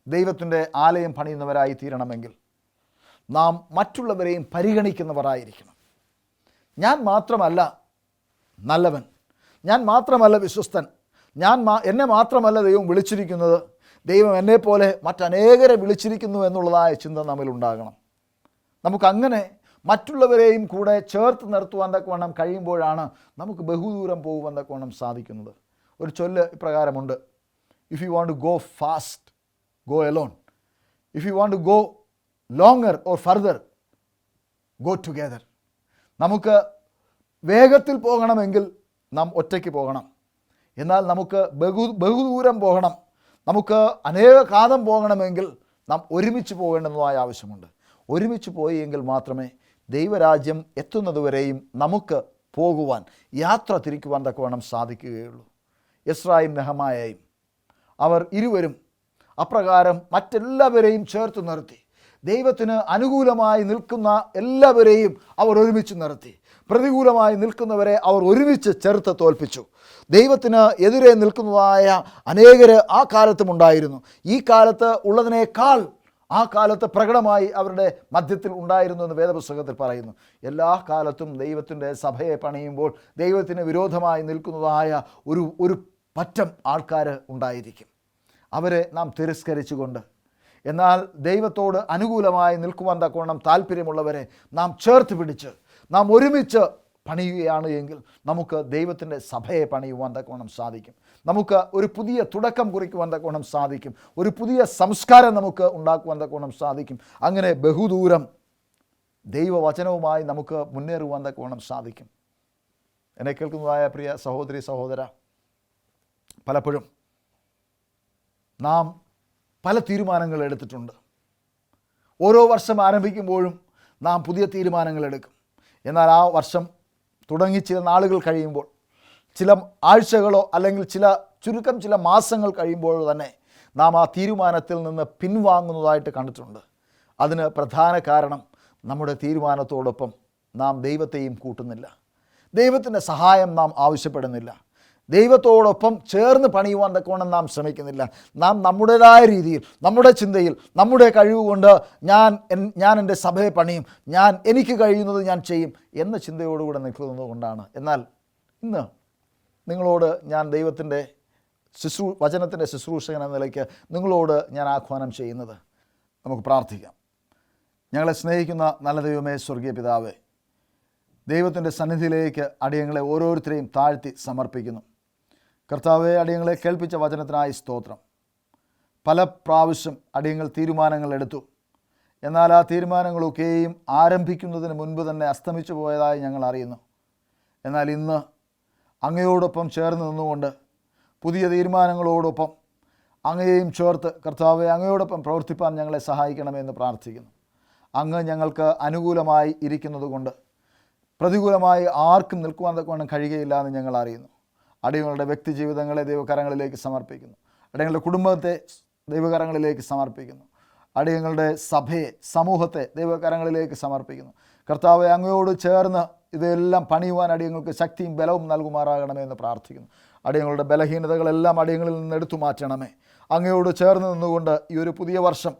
ദൈവത്തിൻ്റെ ആലയം പണിയുന്നവരായി തീരണമെങ്കിൽ നാം മറ്റുള്ളവരെയും പരിഗണിക്കുന്നവരായിരിക്കണം. ഞാൻ മാത്രമല്ല നല്ലവൻ, ഞാൻ മാത്രമല്ല വിശ്വസ്തൻ, എന്നെ മാത്രമല്ല ദൈവം വിളിച്ചിരിക്കുന്നത്, ദൈവം എന്നെപ്പോലെ മറ്റനേകരെ വിളിച്ചിരിക്കുന്നു എന്നുള്ളതായ ചിന്ത നമ്മിലുണ്ടാകണം. നമുക്കങ്ങനെ മറ്റുള്ളവരെയും കൂടെ ചേർത്ത് നിർത്തുവാൻ തക്കവണ്ണം കഴിയുമ്പോഴാണ് നമുക്ക് ബഹുദൂരം പോകുവാൻ തക്കവണ്ണം സാധിക്കുന്നത്. ഒരു ചൊല്ല് ഇപ്രകാരമുണ്ട്: if you want to go fast, go alone. If you want to go longer or further, go together. നമുക്ക് വേഗത്തിൽ പോകണമെങ്കിൽ നാം ഒറ്റയ്ക്ക് പോകണം. എന്നാൽ നമുക്ക് ബഹുദൂരം പോകണം, നമുക്ക് അനേക കാലം പോകണമെങ്കിൽ നാം ഒരുമിച്ച് പോകേണ്ടതായ ആവശ്യമുണ്ട്. ഒരുമിച്ച് പോയി എങ്കിൽ മാത്രമേ ദൈവരാജ്യം എത്തുന്നതുവരെയും നമുക്ക് പോകുവാൻ, യാത്ര തിരിക്കുവാൻ തക്കവണ്ണം സാധിക്കുകയുള്ളൂ. എസ്രായും നെഹമായയും അവർ ഇരുവരും അപ്രകാരം മറ്റെല്ലാവരെയും ചേർത്ത് നിർത്തി. ദൈവത്തിന് അനുകൂലമായി നിൽക്കുന്ന എല്ലാവരെയും അവർ ഒരുമിച്ച് നിർത്തി. പ്രതികൂലമായി നിൽക്കുന്നവരെ അവർ ഒരുമിച്ച് ചേർത്ത് തോൽപ്പിച്ചു. ദൈവത്തിന് എതിരെ നിൽക്കുന്നതായ അനേകർ ആ കാലത്തും ഉണ്ടായിരുന്നു. ഈ കാലത്ത് ഉള്ളതിനേക്കാൾ ആ കാലത്ത് പ്രകടമായി അവരുടെ മധ്യത്തിൽ ഉണ്ടായിരുന്നു എന്ന് വേദപുസ്തകത്തിൽ പറയുന്നു. എല്ലാ കാലത്തും ദൈവത്തിൻ്റെ സഭയെ പണിയുമ്പോൾ ദൈവത്തിന് വിരോധമായി നിൽക്കുന്നതായ ഒരു പറ്റം ആൾക്കാർ ഉണ്ടായിരിക്കും. അവരെ നാം തിരസ്കരിച്ചുകൊണ്ട്, എന്നാൽ ദൈവത്തോട് അനുകൂലമായി നിൽക്കുവാൻ തക്കവണ്ണം താല്പര്യമുള്ളവരെ നാം ചേർത്ത് പിടിച്ച് നാം ഒരുമിച്ച് പണിയുകയാണ് എങ്കിൽ നമുക്ക് ദൈവത്തിൻ്റെ സഭയെ പണിയുവാൻ തക്കവണ്ണം സാധിക്കും. നമുക്ക് ഒരു പുതിയ തുടക്കം കുറിക്കുവാൻ തക്കവണ്ണം സാധിക്കും. ഒരു പുതിയ സംസ്കാരം നമുക്ക് ഉണ്ടാക്കുവാൻ തക്കവണ്ണം സാധിക്കും. അങ്ങനെ ബഹുദൂരം ദൈവവചനവുമായി നമുക്ക് മുന്നേറുവാൻ തക്കവണ്ണം സാധിക്കും. എന്നെ കേൾക്കുന്നതായ പ്രിയ സഹോദരി സഹോദര, പലപ്പോഴും നാം പല തീരുമാനങ്ങൾ എടുത്തിട്ടുണ്ട്. ഓരോ വർഷം ആരംഭിക്കുമ്പോഴും നാം പുതിയ തീരുമാനങ്ങൾ എടുക്കും. എന്നാൽ ആ വർഷം തുടങ്ങി ചില നാളുകൾ കഴിയുമ്പോൾ, ചില ആഴ്ചകളോ അല്ലെങ്കിൽ ചില മാസങ്ങൾ കഴിയുമ്പോഴോ തന്നെ നാം ആ തീരുമാനത്തിൽ നിന്ന് പിൻവാങ്ങുന്നതായിട്ട് കണ്ടിട്ടുണ്ട്. അതിന് പ്രധാന കാരണം നമ്മുടെ തീരുമാനത്തോടൊപ്പം നാം ദൈവത്തെയും കൂട്ടുന്നില്ല. ദൈവത്തിൻ്റെ സഹായം നാം ആവശ്യപ്പെടുന്നില്ല. ദൈവത്തോടൊപ്പം ചേർന്ന് പണിയുവാൻ തക്കവണ്ണം നാം ശ്രമിക്കുന്നില്ല. നാം നമ്മുടേതായ രീതിയിൽ, നമ്മുടെ ചിന്തയിൽ, നമ്മുടെ കഴിവുകൊണ്ട് ഞാൻ എൻ്റെ സഭയെ പണിയും, എനിക്ക് കഴിയുന്നത് ഞാൻ ചെയ്യും എന്ന ചിന്തയോടുകൂടെ നിൽക്കുന്നത് കൊണ്ടാണ്. എന്നാൽ ഇന്ന് നിങ്ങളോട് ഞാൻ ദൈവത്തിൻ്റെ വചനത്തിൻ്റെ ശുശ്രൂഷകൻ എന്ന നിലയ്ക്ക് നിങ്ങളോട് ഞാൻ ആഹ്വാനം ചെയ്യുന്നത്, നമുക്ക് പ്രാർത്ഥിക്കാം. ഞങ്ങളെ സ്നേഹിക്കുന്ന നല്ല ദൈവമേ, സ്വർഗീയ പിതാവേ, ദൈവത്തിൻ്റെ സന്നിധിയിലേക്ക് അടിയങ്ങളെ ഓരോരുത്തരെയും താഴ്ത്തി സമർപ്പിക്കുന്നു. കർത്താവെ, അടിയങ്ങളെ കേൾപ്പിച്ച വചനത്തിനായി സ്തോത്രം. പല പ്രാവശ്യം അടിയങ്ങൾ തീരുമാനങ്ങൾ എടുത്തു. എന്നാൽ ആ തീരുമാനങ്ങളൊക്കെയും ആരംഭിക്കുന്നതിന് മുൻപ് തന്നെ അസ്തമിച്ചു പോയതായി ഞങ്ങൾ അറിയുന്നു. എന്നാൽ ഇന്ന് അങ്ങയോടൊപ്പം ചേർന്ന് നിന്നുകൊണ്ട് പുതിയ തീരുമാനങ്ങളോടൊപ്പം അങ്ങയെയും ചേർത്ത് കർത്താവെ അങ്ങയോടൊപ്പം പ്രവർത്തിപ്പാൻ ഞങ്ങളെ സഹായിക്കണമെന്ന് പ്രാർത്ഥിക്കുന്നു. അങ്ങ് ഞങ്ങൾക്ക് അനുകൂലമായി ഇരിക്കുന്നത് കൊണ്ട് പ്രതികൂലമായി ആർക്കും നിൽക്കുവാൻ തക്കവണ്ണം കഴിയുകയില്ല എന്ന് ഞങ്ങൾ അറിയുന്നു. അടിയങ്ങളുടെ വ്യക്തി ജീവിതങ്ങളെ ദൈവകരങ്ങളിലേക്ക് സമർപ്പിക്കുന്നു. അടിയങ്ങളുടെ കുടുംബത്തെ ദൈവകരങ്ങളിലേക്ക് സമർപ്പിക്കുന്നു. അടിയങ്ങളുടെ സഭയെ, സമൂഹത്തെ ദൈവകരങ്ങളിലേക്ക് സമർപ്പിക്കുന്നു. കർത്താവെ, അങ്ങയോട് ചേർന്ന് ഇതെല്ലാം പണിയുവാൻ അടിയങ്ങൾക്ക് ശക്തിയും ബലവും നൽകുമാറാകണമെന്ന് പ്രാർത്ഥിക്കുന്നു. അടിയങ്ങളുടെ ബലഹീനതകളെല്ലാം അടിയങ്ങളിൽ നിന്ന് എടുത്തു മാറ്റണമേ. അങ്ങയോട് ചേർന്ന് നിന്നുകൊണ്ട് ഈ ഒരു പുതിയ വർഷം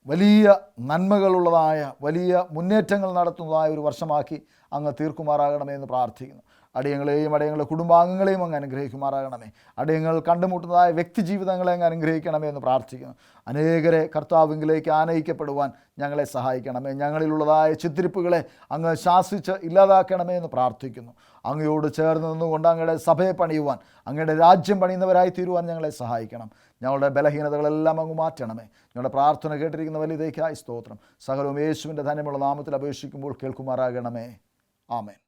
വലിയ നന്മകളുള്ളതായ, വലിയ മുന്നേറ്റങ്ങൾ നടത്തുന്നതായ ഒരു വർഷമാക്കി അങ്ങ് തീർക്കുമാറാകണമെന്ന് പ്രാർത്ഥിക്കുന്നു. അടിയങ്ങളെയും അടിയങ്ങളുടെ കുടുംബാംഗങ്ങളെയും അങ്ങ് അനുഗ്രഹിക്കുമാറാകണമേ. അടിയങ്ങൾ കണ്ടുമുട്ടുന്നതായ വ്യക്തി ജീവിതങ്ങളെ അങ്ങ് അനുഗ്രഹിക്കണമേ എന്ന് പ്രാർത്ഥിക്കുന്നു. അനേകരെ കർത്താവിലേക്ക് ആനയിക്കപ്പെടുവാൻ ഞങ്ങളെ സഹായിക്കണമേ. ഞങ്ങളിലുള്ളതായ ചിത്തിരിപ്പുകളെ അങ്ങ് ശാസിച്ച് ഇല്ലാതാക്കണമേ എന്ന് പ്രാർത്ഥിക്കുന്നു. അങ്ങയോട് ചേർന്ന് നിന്നുകൊണ്ട് അങ്ങയുടെ സഭയെ പണിയുവാൻ, അങ്ങയുടെ രാജ്യം പണിയുന്നവരായി തീരുവാൻ ഞങ്ങളെ സഹായിക്കണം. ഞങ്ങളുടെ ബലഹീനതകളെല്ലാം അങ്ങ് മാറ്റണമേ. ഞങ്ങളുടെ പ്രാർത്ഥന കേട്ടിരിക്കുന്ന വലിയതേക്കായി സ്തോത്രം. സകലവും യേശുവിൻ്റെ ധന്യമുള്ള നാമത്തിൽ അപേക്ഷിക്കുമ്പോൾ കേൾക്കുമാറാകണമേ. ആമേൻ.